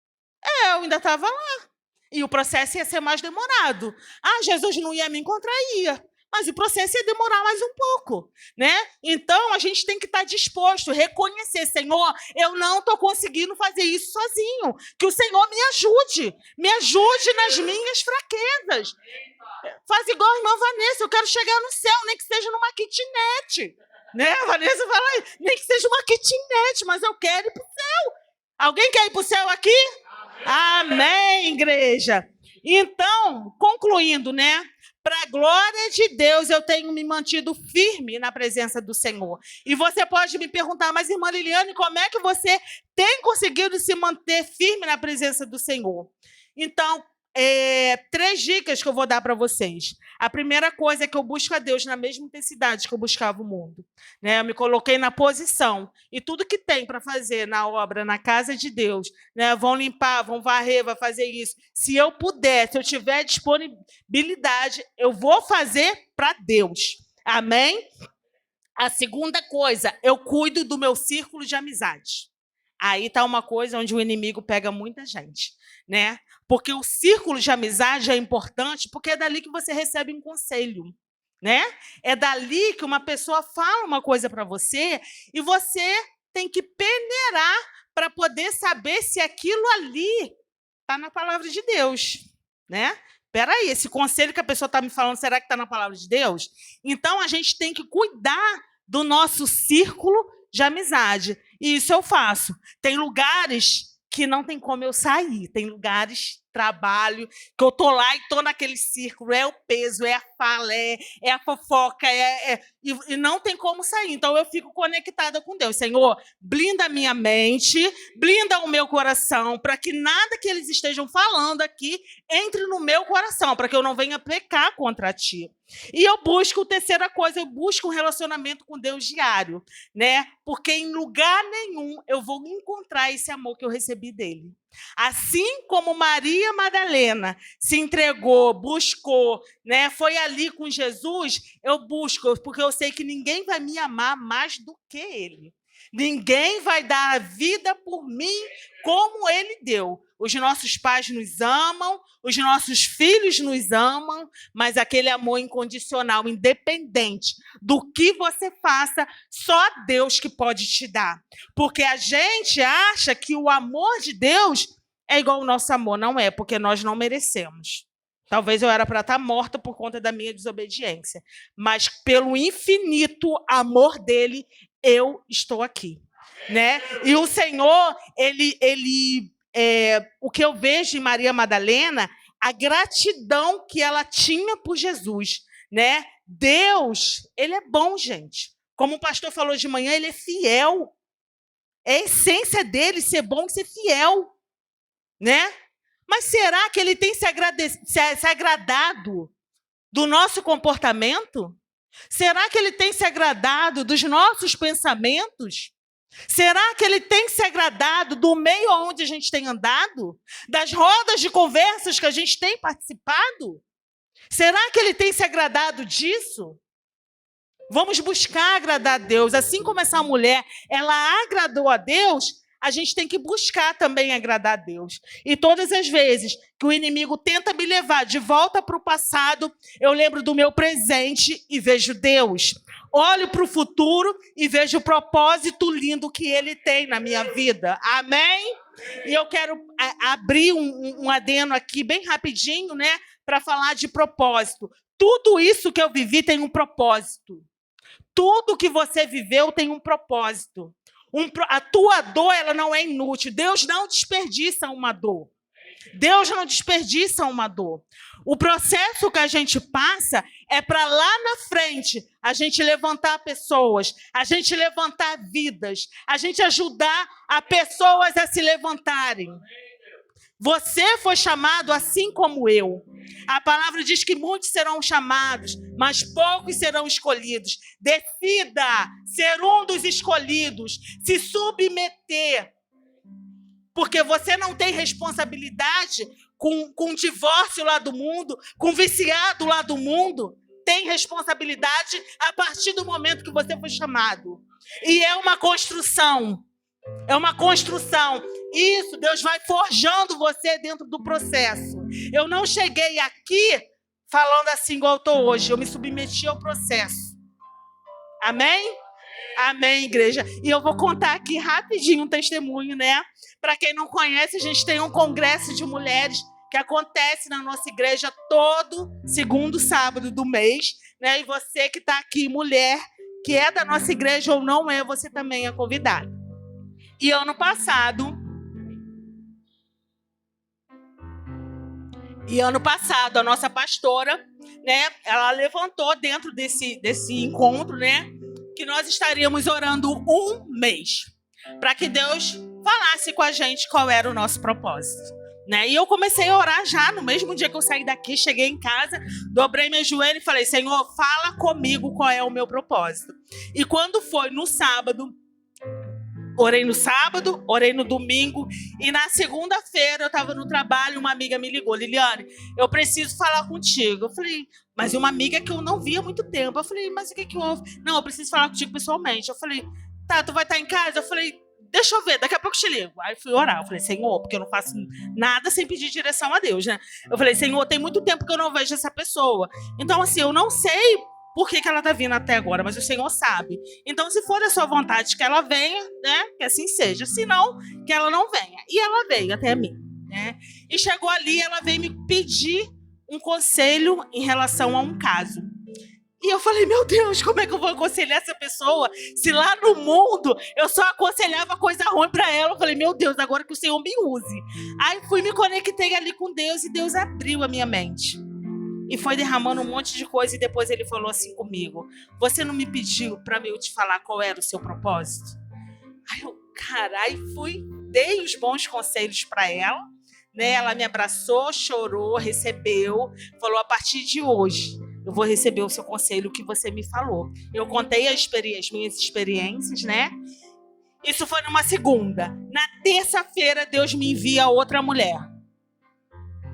Eu ainda estava lá. E o processo ia ser mais demorado. Jesus não ia me encontrar, ia. Mas o processo ia demorar mais um pouco, né? Então, a gente tem que estar disposto, reconhecer, Senhor, eu não estou conseguindo fazer isso sozinho, que o Senhor me ajude nas minhas fraquezas. Faz igual a irmã Vanessa, eu quero chegar no céu, nem que seja numa kitnet. Né? A Vanessa fala, nem que seja uma kitnet, mas eu quero ir para o céu. Alguém quer ir para o céu aqui? Amém, igreja. Então, concluindo, né? Para a glória de Deus, eu tenho me mantido firme na presença do Senhor. E você pode me perguntar, mas irmã Liliane, como é que você tem conseguido se manter firme na presença do Senhor? Então, 3 dicas que eu vou dar para vocês. A primeira coisa é que eu busco a Deus na mesma intensidade que eu buscava o mundo. Né? Eu me coloquei na posição. E tudo que tem para fazer na obra, na casa de Deus, né? Vão limpar, vão varrer, vão fazer isso. Se eu puder, se eu tiver disponibilidade, eu vou fazer para Deus. Amém? A segunda coisa, eu cuido do meu círculo de amizade. Aí está uma coisa onde o inimigo pega muita gente, né? Porque o círculo de amizade é importante, porque é dali que você recebe um conselho, né? É dali que uma pessoa fala uma coisa para você e você tem que peneirar para poder saber se aquilo ali está na palavra de Deus, né? Espera aí, esse conselho que a pessoa está me falando, será que está na palavra de Deus? Então, a gente tem que cuidar do nosso círculo de amizade. E isso eu faço. Tem lugares que não tem como eu sair. Tem lugares, trabalho, que eu estou lá e estou naquele círculo. É o peso, é a fala, é a fofoca, e não tem como sair. Então, eu fico conectada com Deus. Senhor, blinda a minha mente, blinda o meu coração, para que nada que eles estejam falando aqui entre no meu coração, para que eu não venha pecar contra ti. E eu busco, terceira coisa, eu busco um relacionamento com Deus diário, né? Porque em lugar nenhum eu vou encontrar esse amor que eu recebi dele. Assim como Maria Madalena se entregou, buscou, né? Foi ali com Jesus, eu busco, porque eu sei que ninguém vai me amar mais do que ele. Ninguém vai dar a vida por mim como ele deu. Os nossos pais nos amam, os nossos filhos nos amam, mas aquele amor incondicional, independente do que você faça, só Deus que pode te dar. Porque a gente acha que o amor de Deus é igual ao nosso amor. Não é, porque nós não merecemos. Talvez eu era para estar morta por conta da minha desobediência. Mas pelo infinito amor dele, eu estou aqui. Né? E o Senhor, o que eu vejo em Maria Madalena, a gratidão que ela tinha por Jesus, né? Deus, ele é bom, gente. Como o pastor falou de manhã, ele é fiel. É a essência dele ser bom e ser fiel, né? Mas será que ele tem se agradado do nosso comportamento? Será que ele tem se agradado dos nossos pensamentos? Será que ele tem se agradado do meio onde a gente tem andado? Das rodas de conversas que a gente tem participado? Será que ele tem se agradado disso? Vamos buscar agradar a Deus. Assim como essa mulher, ela agradou a Deus, a gente tem que buscar também agradar a Deus. E todas as vezes que o inimigo tenta me levar de volta para o passado, eu lembro do meu presente e vejo Deus. Olho para o futuro e vejo o propósito lindo que ele tem na minha vida. Amém? E eu quero abrir um adeno aqui bem rapidinho, né, para falar de propósito. Tudo isso que eu vivi tem um propósito. Tudo que você viveu tem um propósito. A tua dor, ela não é inútil. Deus não desperdiça uma dor. Deus não desperdiça uma dor. O processo que a gente passa é para lá na frente a gente levantar pessoas, a gente levantar vidas, a gente ajudar a pessoas a se levantarem. Você foi chamado assim como eu. A palavra diz que muitos serão chamados, mas poucos serão escolhidos. Decida ser um dos escolhidos, se submeter. Porque você não tem responsabilidade com divórcio lá do mundo, com viciado lá do mundo. Tem responsabilidade a partir do momento que você foi chamado. E é uma construção. É uma construção. Isso, Deus vai forjando você dentro do processo. Eu não cheguei aqui falando assim igual eu estou hoje. Eu me submeti ao processo. Amém? Amém, igreja. E eu vou contar aqui rapidinho um testemunho, né? Para quem não conhece, a gente tem um congresso de mulheres que acontece na nossa igreja todo segundo sábado do mês, né? E você que está aqui, mulher, que é da nossa igreja ou não é, você também é convidado. E ano passado, a nossa pastora, né, ela levantou dentro desse encontro, né, que nós estaríamos orando um mês, para que Deus falasse com a gente qual era o nosso propósito, né? E eu comecei a orar já no mesmo dia que eu saí daqui, cheguei em casa, dobrei meu joelho e falei: Senhor, fala comigo qual é o meu propósito. E quando foi no sábado, orei no domingo, e na segunda-feira eu estava no trabalho, uma amiga me ligou: Liliane, eu preciso falar contigo. Eu falei: mas uma amiga que eu não via há muito tempo. Eu falei: mas o que houve? Não, eu preciso falar contigo pessoalmente. Eu falei: tá, tu vai estar em casa? Eu falei: deixa eu ver, daqui a pouco eu te ligo. Aí fui orar, eu falei: Senhor, porque eu não faço nada sem pedir direção a Deus, né? Eu falei: Senhor, tem muito tempo que eu não vejo essa pessoa. Então, assim, eu não sei por que ela está vindo até agora, mas o Senhor sabe. Então, se for da sua vontade que ela venha, né, que assim seja. Se não, que ela não venha. E ela veio até mim, né? E chegou ali, ela veio me pedir um conselho em relação a um caso. E eu falei: meu Deus, como é que eu vou aconselhar essa pessoa se lá no mundo eu só aconselhava coisa ruim para ela? Eu falei: meu Deus, agora que o Senhor me use. Aí fui, me conectei ali com Deus e Deus abriu a minha mente. E foi derramando um monte de coisa, e depois ele falou assim comigo: você não me pediu para eu te falar qual era o seu propósito? Aí eu, carai, fui, dei os bons conselhos para ela, né? Ela me abraçou, chorou, recebeu, falou: a partir de hoje eu vou receber o seu conselho que você me falou. Eu contei as minhas experiências, né? Isso foi numa segunda. Na terça-feira, Deus me envia outra mulher.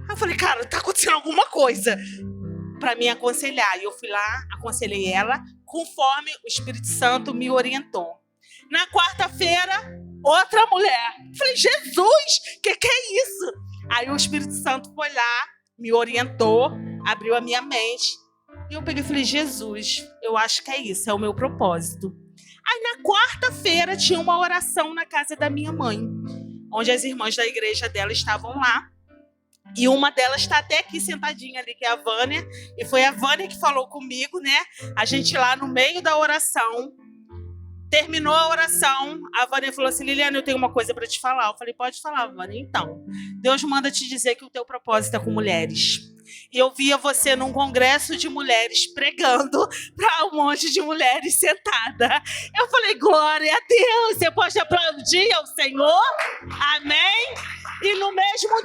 Eu falei: cara, tá acontecendo alguma coisa para me aconselhar. E eu fui lá, aconselhei ela conforme o Espírito Santo me orientou. Na quarta-feira, outra mulher. Eu falei: Jesus, que é isso? Aí o Espírito Santo foi lá, me orientou, abriu a minha mente. E eu peguei e falei: Jesus, eu acho que é isso, é o meu propósito. Aí na quarta-feira tinha uma oração na casa da minha mãe, onde as irmãs da igreja dela estavam lá. E uma delas está até aqui sentadinha ali, que é a Vânia. E foi a Vânia que falou comigo, né? A gente lá no meio da oração, terminou a oração, a Vânia falou assim: Liliane, eu tenho uma coisa para te falar. Eu falei: pode falar, Vânia. Então, Deus manda te dizer que o teu propósito é com mulheres. E eu via você num congresso de mulheres pregando para um monte de mulheres sentada. Eu falei: glória a Deus, você pode aplaudir ao Senhor? Amém? E no mesmo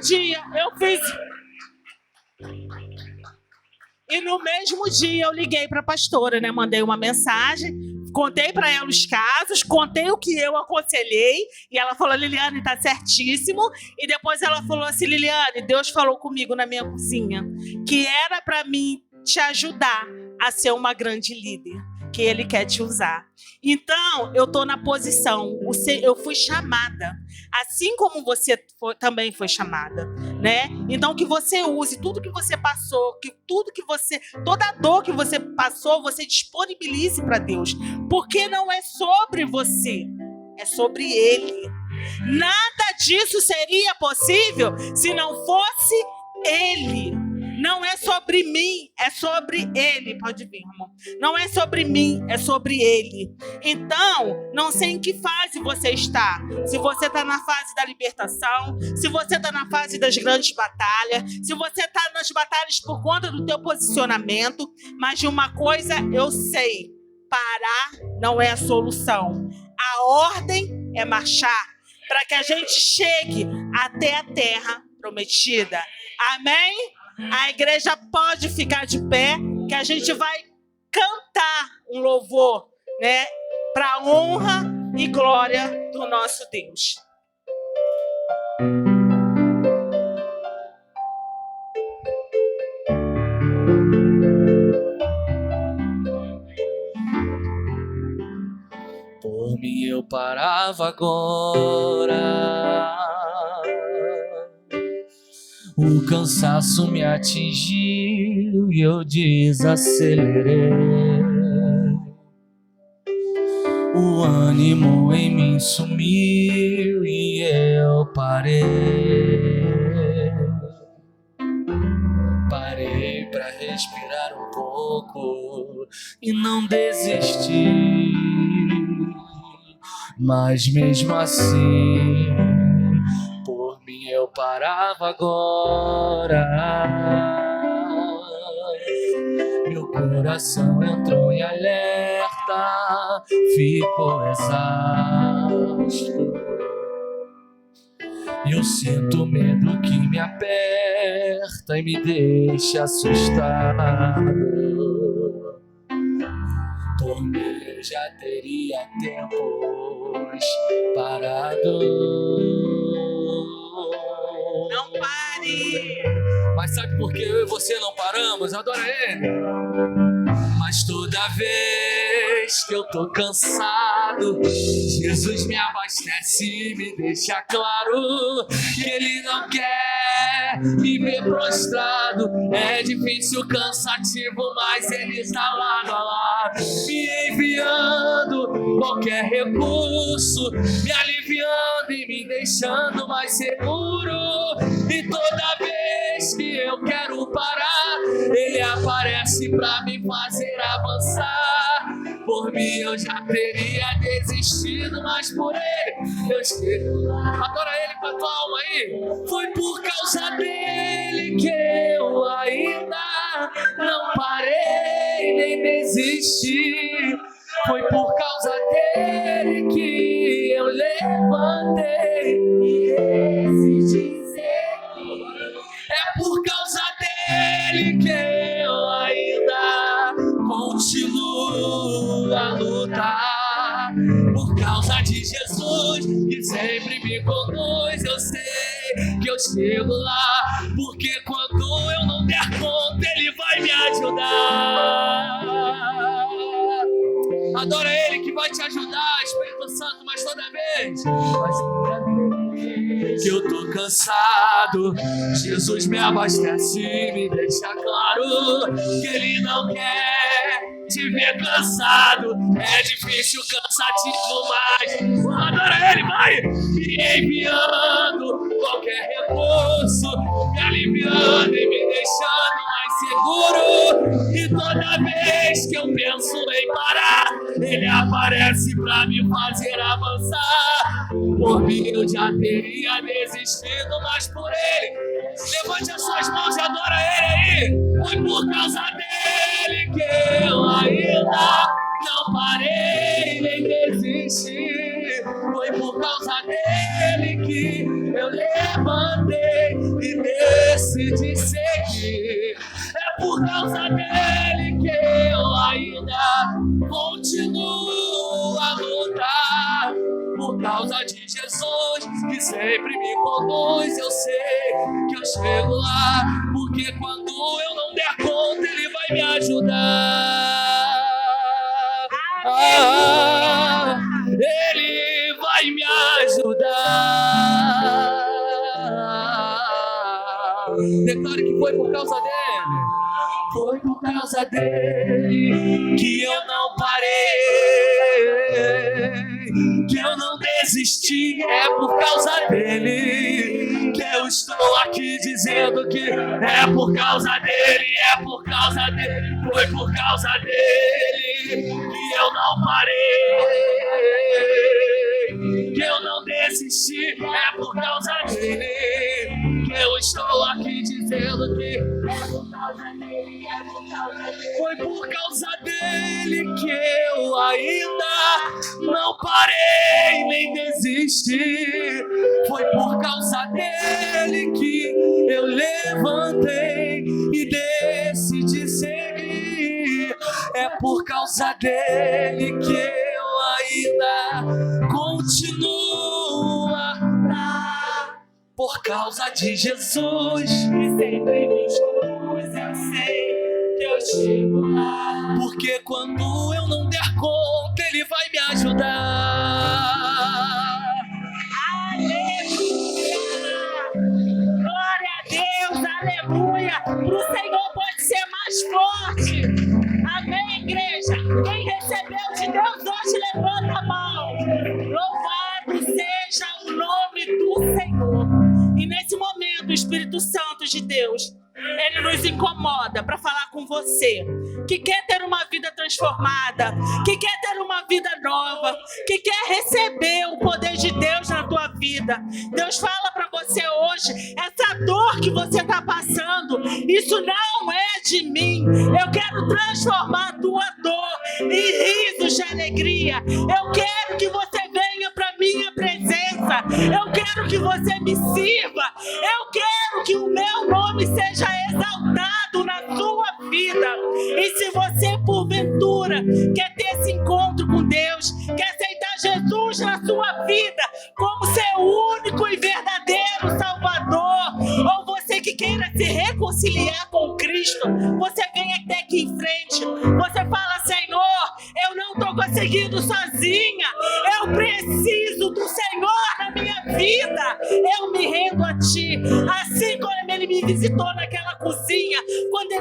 dia eu liguei para a pastora, né? Mandei uma mensagem, contei para ela os casos, contei o que eu aconselhei, e ela falou: Liliane, tá certíssimo. E depois ela falou assim: Liliane, Deus falou comigo na minha cozinha que era para mim te ajudar a ser uma grande líder, que Ele quer te usar. Então, eu estou na posição, eu fui chamada, assim como você também foi chamada, né? Então, que você use tudo que você passou, toda a dor que você passou, você disponibilize para Deus, porque não é sobre você, é sobre Ele. Nada disso seria possível se não fosse Ele. Não é sobre mim, é sobre Ele. Pode vir, amor. Não é sobre mim, é sobre Ele. Então, não sei em que fase você está. Se você está na fase da libertação, se você está na fase das grandes batalhas, se você está nas batalhas por conta do teu posicionamento, mas de uma coisa eu sei: parar não é a solução. A ordem é marchar para que a gente chegue até a terra prometida. Amém? A igreja pode ficar de pé, que a gente vai cantar um louvor, né, para a honra e glória do nosso Deus. Por mim eu parava agora. O cansaço me atingiu e eu desacelerei. O ânimo em mim sumiu e eu parei. Parei pra respirar um pouco e não desistir. Mas mesmo assim, por mim eu parava agora. Meu coração entrou em alerta, ficou exausto. Eu sinto medo que me aperta e me deixa assustado. Por mim eu já teria tempos parado. Não pare! Mas sabe por que eu e você não paramos? Adora Ele. Mas toda vez que eu tô cansado, Jesus me abastece e me deixa claro que Ele não quer me ver prostrado. É difícil, cansativo, mas Ele está lado a lado, me enviando qualquer recurso, me aliviando e me deixando mais seguro. E toda vez que eu quero parar, Ele aparece pra me fazer avançar. Por mim eu já teria desistido, mas por Ele eu esqueço. Adora Ele com a tua alma aí. Foi por causa dele que eu ainda não parei nem desisti. Foi por causa dele que eu levantei e decidi seguir. É por causa dele que eu ainda continuo a lutar. Por causa de Jesus que sempre me conduz, eu sei que eu chego lá. Porque quando eu não der conta, Ele vai me ajudar. Adora Ele que vai te ajudar, Espírito Santo, mas toda vez que eu tô cansado, Jesus me abastece e me deixa claro que Ele não quer te ver cansado. É difícil, cansativo, mas adora Ele, vai me enviando qualquer recurso, me aliviando e me deixando mais seguro. E toda vez que eu penso em parar, Ele aparece pra me fazer avançar. Por mim eu já teria desistido, mas por Ele, levante as suas mãos e adora Ele aí. Foi por causa dele que eu ainda não parei nem desisti. Foi por causa dele que eu levantei e decidi seguir. É por causa dele que eu ainda continuo a lutar. Por causa de Jesus que sempre me conduz, eu sei que eu chego lá. Porque quando eu não der conta, Ele vai me ajudar. Ele vai me ajudar. Declare que foi por causa dele. Foi por causa dele que eu não parei, que eu não desisti. É por causa dele que eu estou aqui dizendo que é por causa dele, é por causa dele. Foi por causa dele que eu não parei, que eu não desisti. É por causa dele que eu estou aqui dizendo que é por causa dele, é por causa dele. Foi por causa dele que eu ainda não parei nem desisti. Foi por causa dele que eu levantei e decidi seguir. É por causa dele que eu ainda continuo a andar. Por causa de Jesus que sempre me conduz, eu sei que eu chego lá. Porque quando eu não der conta, Ele vai me ajudar. Aleluia! Glória a Deus, aleluia! Pro Senhor pode ser mais forte. Amém, igreja? Quem recebeu de Deus hoje, levanta a mão. Louvado seja o nome do Senhor. E nesse momento, o Espírito Santo de Deus Ele nos incomoda para falar com você, que quer ter uma vida transformada, que quer ter uma vida nova, que quer receber o poder de Deus na tua vida. Deus fala para você hoje, essa dor que você está passando, isso não é de mim. Eu quero transformar a tua dor em risos de alegria. Eu quero que você venha para minha presença. Eu quero que você me sirva. Eu quero que o meu nome seja exaltado na sua vida. E se você, porventura, quer ter esse encontro com Deus, quer aceitar Jesus na sua vida como seu único e verdadeiro Salvador, ou você que queira se reconciliar com Cristo, você vem até aqui em frente. Você fala: Senhor, eu não estou conseguindo sozinha. Eu preciso do Senhor na minha vida. Eu me rendo a Ti. Assim como Ele me visitou naquela cozinha,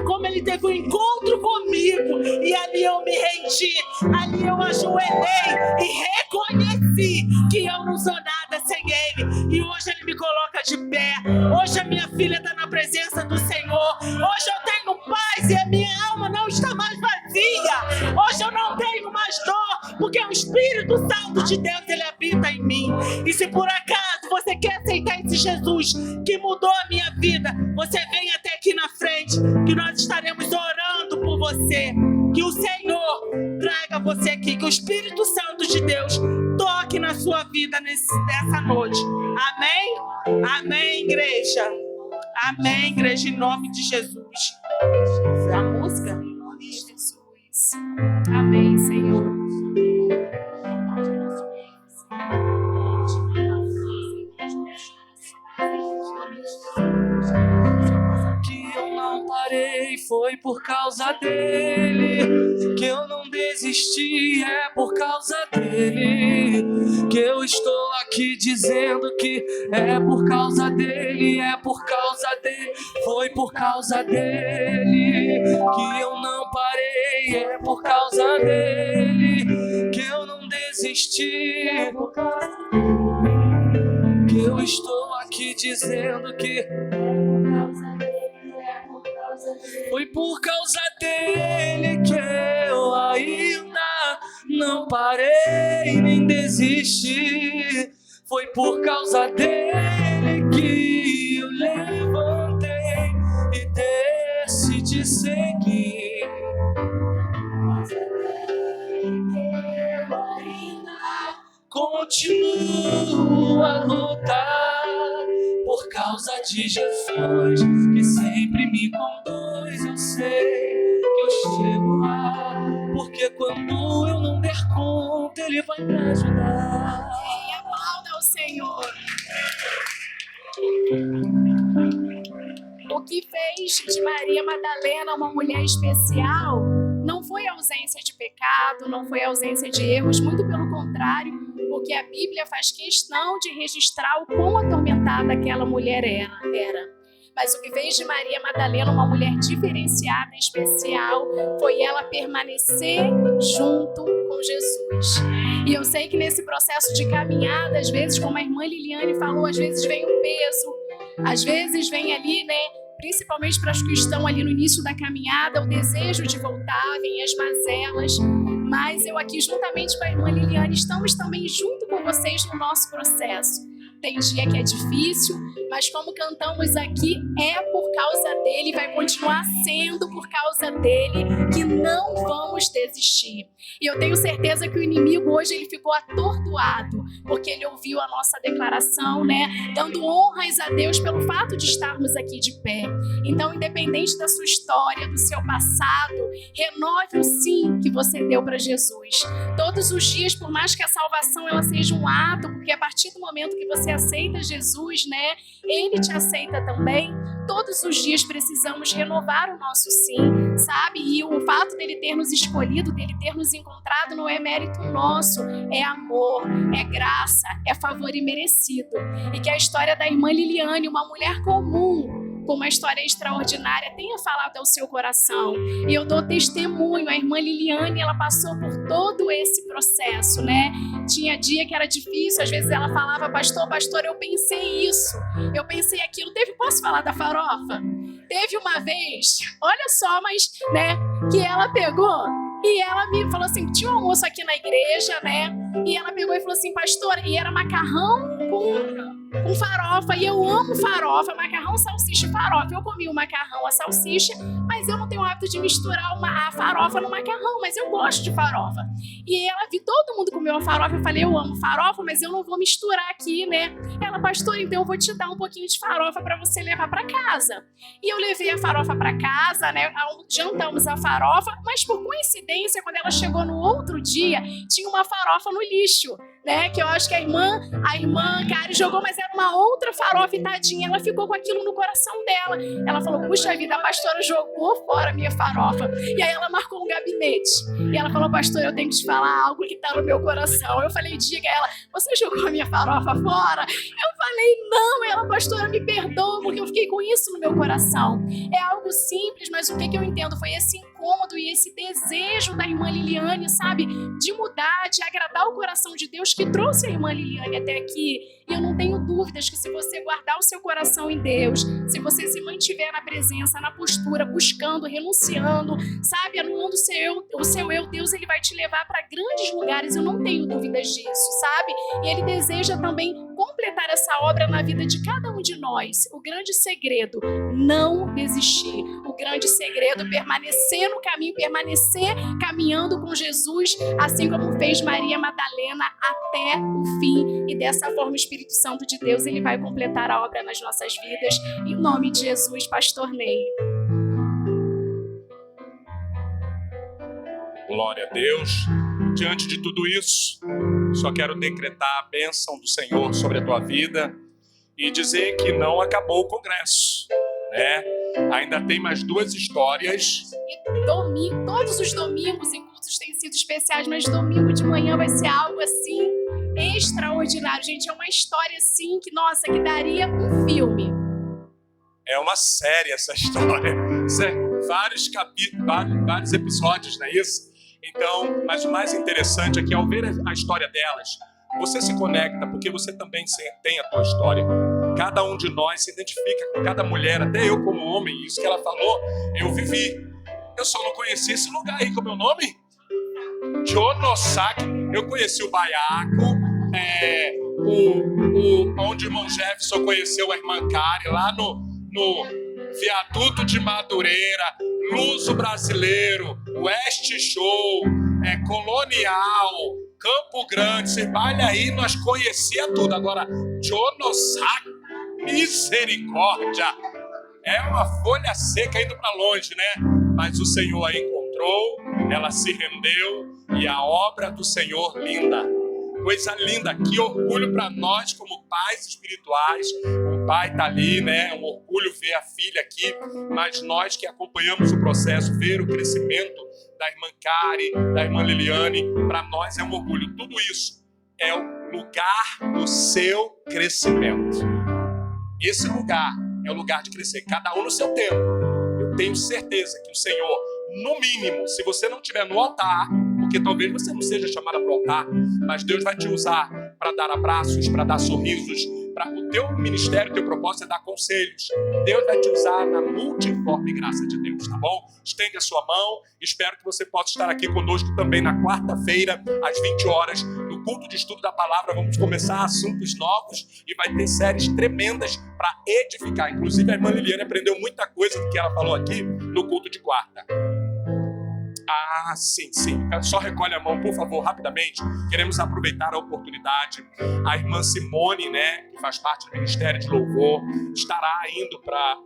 como Ele teve um encontro comigo, e ali eu me rendi, ali eu ajoelhei e reconheci que eu não sou nada sem Ele. E hoje Ele me coloca de pé. Hoje a minha filha está na presença do Senhor. Hoje eu tenho paz e a minha alma não está mais vazia. Hoje eu não tenho mais dor, porque o Espírito Santo de Deus, Ele habita em mim. E se por acaso você quer aceitar esse Jesus que mudou a minha vida, você vem até aqui na frente, que nós estaremos orando por você. Que o Senhor traga você aqui, que o Espírito Santo de Deus toque na sua vida nessa noite. Amém? Amém, igreja. Amém, igreja, em nome de Jesus. A música? Em nome de Jesus. Amém, Senhor. Que eu não parei foi por causa dele, que eu não desisti é por causa dele, que eu estou aqui dizendo que é por causa dele, é por causa dele, foi por causa dele, que eu não parei é por causa dele, que eu não desisti é por causa dele, que eu estou aqui dizendo que foi por causa dele que eu ainda não parei nem desisti. Foi por causa dele que eu levantei e decidi seguir. Continuo a lutar por causa de Jesus, que sempre me conduz. Eu sei que eu chego lá, porque quando eu não der conta, Ele vai me ajudar. E aplauda ao Senhor. O que fez de Maria Madalena uma mulher especial não foi a ausência de pecado, não foi a ausência de erros, muito pelo contrário, porque a Bíblia faz questão de registrar o quão atormentada aquela mulher era. Mas o que fez de Maria Madalena uma mulher diferenciada, especial, foi ela permanecer junto com Jesus. E eu sei que nesse processo de caminhada, às vezes, como a irmã Liliane falou, às vezes vem o peso, às vezes vem ali, né? Principalmente para os que estão ali no início da caminhada, o desejo de voltar, vem as mazelas. Mas eu aqui, juntamente com a irmã Liliane, estamos também junto com vocês no nosso processo. Tem dia que é difícil, mas como cantamos aqui, é por causa dele, vai continuar sendo por causa dele, que não vamos desistir. E eu tenho certeza que o inimigo hoje ele ficou atordoado, porque ele ouviu a nossa declaração, né? Dando honras a Deus pelo fato de estarmos aqui de pé. Então, independente da sua história, do seu passado, renove o sim que você deu para Jesus. Todos os dias, por mais que a salvação ela seja um ato, porque a partir do momento que você aceita Jesus, né? Ele te aceita também. Todos os dias precisamos renovar o nosso sim, sabe? E o fato dele ter nos escolhido, dele ter nos encontrado, não é mérito nosso, é amor, é graça, é favor imerecido. E que a história da irmã Liliane, uma mulher comum, com uma história extraordinária tenha falado ao seu coração. E eu dou testemunho, a irmã Liliane, ela passou por todo esse processo, né? Tinha dia que era difícil, às vezes ela falava, pastor, eu pensei isso, eu pensei aquilo. Posso falar da farofa? Teve uma vez, olha só, mas, né, que ela pegou e ela me falou assim, tinha um almoço aqui na igreja, né? E ela pegou e falou assim, pastora, e era macarrão com farofa, e eu amo farofa, macarrão, salsicha e farofa. Eu comi o macarrão, a salsicha, mas eu não tenho o hábito de misturar a farofa no macarrão, mas eu gosto de farofa. E ela viu, todo mundo comeu a farofa, eu falei, eu amo farofa, mas eu não vou misturar aqui, né? Ela, pastora, então eu vou te dar um pouquinho de farofa para você levar para casa. E eu levei a farofa para casa, né? Jantamos a farofa, mas por coincidência, quando ela chegou no outro dia, tinha uma farofa no lixo, né? Que eu acho que a irmã Kari jogou, mas era uma outra farofa e tadinha, ela ficou com aquilo no coração dela. Ela falou, puxa vida, a pastora jogou fora a minha farofa. E aí ela marcou um gabinete. E ela falou, pastor, eu tenho que te falar algo que tá no meu coração. Eu falei, diga ela, você jogou a minha farofa fora? Eu falei, não. Ela, pastora, me perdoa, porque eu fiquei com isso no meu coração. É algo simples, mas o que eu entendo foi esse incômodo e esse desejo da irmã Liliane, sabe? De mudar, de agradar o coração de Deus que trouxe a irmã Liliane até aqui. E eu não tenho dúvidas que se você guardar o seu coração em Deus, se você se mantiver na presença, na postura, buscando, renunciando, sabe? Anulando o seu eu, Deus, ele vai te levar para grandes lugares. Eu não tenho dúvidas disso, sabe? E ele deseja também completar essa obra na vida de cada um de nós. O grande segredo, não desistir. O grande segredo, permanecer no caminho, permanecer caminhando com Jesus, assim como fez Maria Madalena até o fim. E dessa forma o Espírito Santo de Deus, ele vai completar a obra nas nossas vidas. Em nome de Jesus, pastor Ney. Glória a Deus. Diante de tudo isso, só quero decretar a bênção do Senhor sobre a tua vida e dizer que não acabou o congresso, né? Ainda tem mais 2 histórias. E domingo, todos os domingos em cultos têm sido especiais, mas domingo de manhã vai ser algo assim extraordinário, gente. É uma história assim que, nossa, que daria um filme. É uma série essa história. Vários capítulos, vários episódios, não é isso? Então, mas o mais interessante é que ao ver a história delas, você se conecta porque você também tem a tua história. Cada um de nós se identifica com cada mulher, até eu como homem, isso que ela falou, eu vivi. Eu só não conheci esse lugar aí, como é o nome? Jonossac. Eu conheci o Baiaco, onde o irmão Jefferson conheceu a irmã Kari, lá no Viaduto de Madureira, Luso Brasileiro, West Show, Colonial, Campo Grande, você vai aí, nós conhecia tudo. Agora, Jonossac, misericórdia, é uma folha seca indo para longe, né? Mas o Senhor a encontrou, ela se rendeu e a obra do Senhor linda. Coisa linda, que orgulho para nós como pais espirituais. O pai está ali, né? Um orgulho ver a filha aqui, mas nós que acompanhamos o processo, ver o crescimento da irmã Kari, da irmã Liliane, para nós é um orgulho. Tudo isso é o lugar do seu crescimento. Esse lugar é o lugar de crescer, cada um no seu tempo. Eu tenho certeza que o Senhor, no mínimo, se você não estiver no altar, porque talvez você não seja chamada para o altar, mas Deus vai te usar para dar abraços, para dar sorrisos, para o teu ministério, o teu propósito é dar conselhos. Deus vai te usar na multiforme graça de Deus, tá bom? Estende a sua mão, espero que você possa estar aqui conosco também na quarta-feira, às 20 horas, no culto de estudo da palavra. Vamos começar assuntos novos e vai ter séries tremendas para edificar. Inclusive a irmã Liliane aprendeu muita coisa do que ela falou aqui no culto de quarta. Ah, sim. Só recolhe a mão, por favor, rapidamente. Queremos aproveitar a oportunidade. A irmã Simone, né, que faz parte do Ministério de Louvor, estará indo para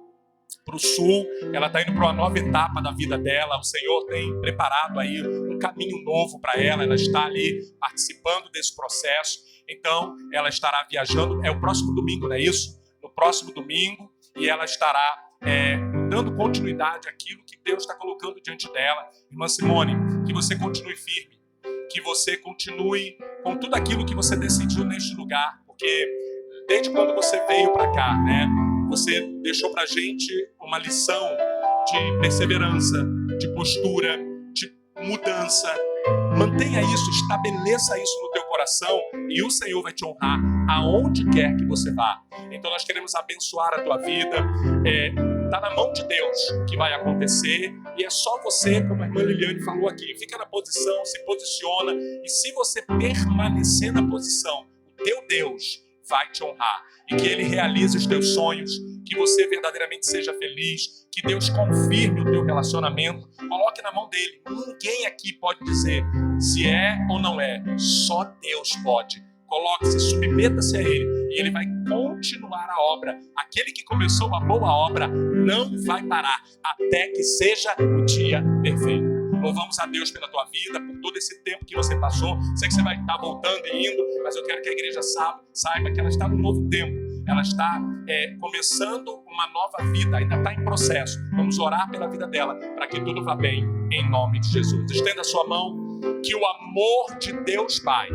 o Sul. Ela está indo para uma nova etapa da vida dela. O Senhor tem preparado aí um caminho novo para ela. Ela está ali participando desse processo. Então, ela estará viajando. É o próximo domingo, não é isso? No próximo domingo. E ela estará dando continuidade àquilo que Deus está colocando diante dela. Irmã Simone, que você continue firme, que você continue com tudo aquilo que você decidiu neste lugar, porque desde quando você veio para cá, né, você deixou pra gente uma lição de perseverança, de postura, de mudança. Mantenha isso, estabeleça isso no teu coração e o Senhor vai te honrar aonde quer que você vá. Então nós queremos abençoar a tua vida. Está na mão de Deus que vai acontecer e é só você, como a irmã Liliane falou aqui, fica na posição, se posiciona e se você permanecer na posição, o teu Deus vai te honrar e que Ele realize os teus sonhos, que você verdadeiramente seja feliz, que Deus confirme o teu relacionamento, coloque na mão dele. Ninguém aqui pode dizer se é ou não é, só Deus pode. Coloque-se, submeta-se a Ele e Ele vai continuar a obra. Aquele que começou uma boa obra não vai parar até que seja o dia perfeito. Louvamos a Deus pela tua vida, por todo esse tempo que você passou. Sei que você vai estar voltando e indo, mas eu quero que a igreja saiba que ela está num novo tempo. Ela está começando uma nova vida, ainda está em processo. Vamos orar pela vida dela, para que tudo vá bem, em nome de Jesus. Estenda a sua mão, que o amor de Deus Pai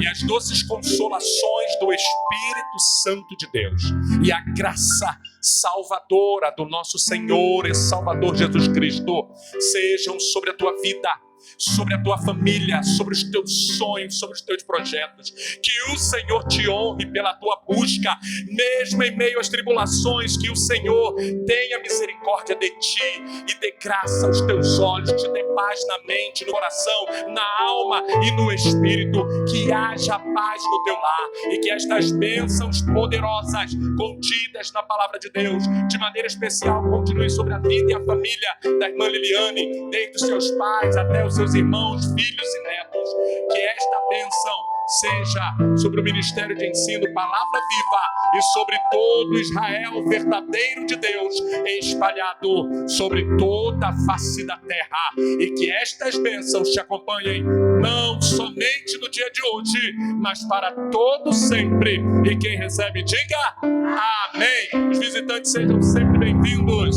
e as doces consolações do Espírito Santo de Deus e a graça salvadora do nosso Senhor e Salvador Jesus Cristo sejam sobre a tua vida, sobre a tua família, sobre os teus sonhos, sobre os teus projetos. Que o Senhor te honre pela tua busca, mesmo em meio às tribulações, que o Senhor tenha misericórdia de ti e dê graça aos teus olhos, te dê paz na mente, no coração, na alma e no espírito, que haja paz no teu lar e que estas bênçãos poderosas contidas na palavra de Deus, de maneira especial, continue sobre a vida e a família da irmã Liliane, desde os seus pais até os seus irmãos, filhos e netos. Que esta bênção seja sobre o ministério de ensino Palavra Viva e sobre todo Israel verdadeiro de Deus, espalhado sobre toda a face da terra, e que estas bênçãos te acompanhem não somente no dia de hoje, mas para todo sempre. E quem recebe, diga amém. Os visitantes sejam sempre bem-vindos.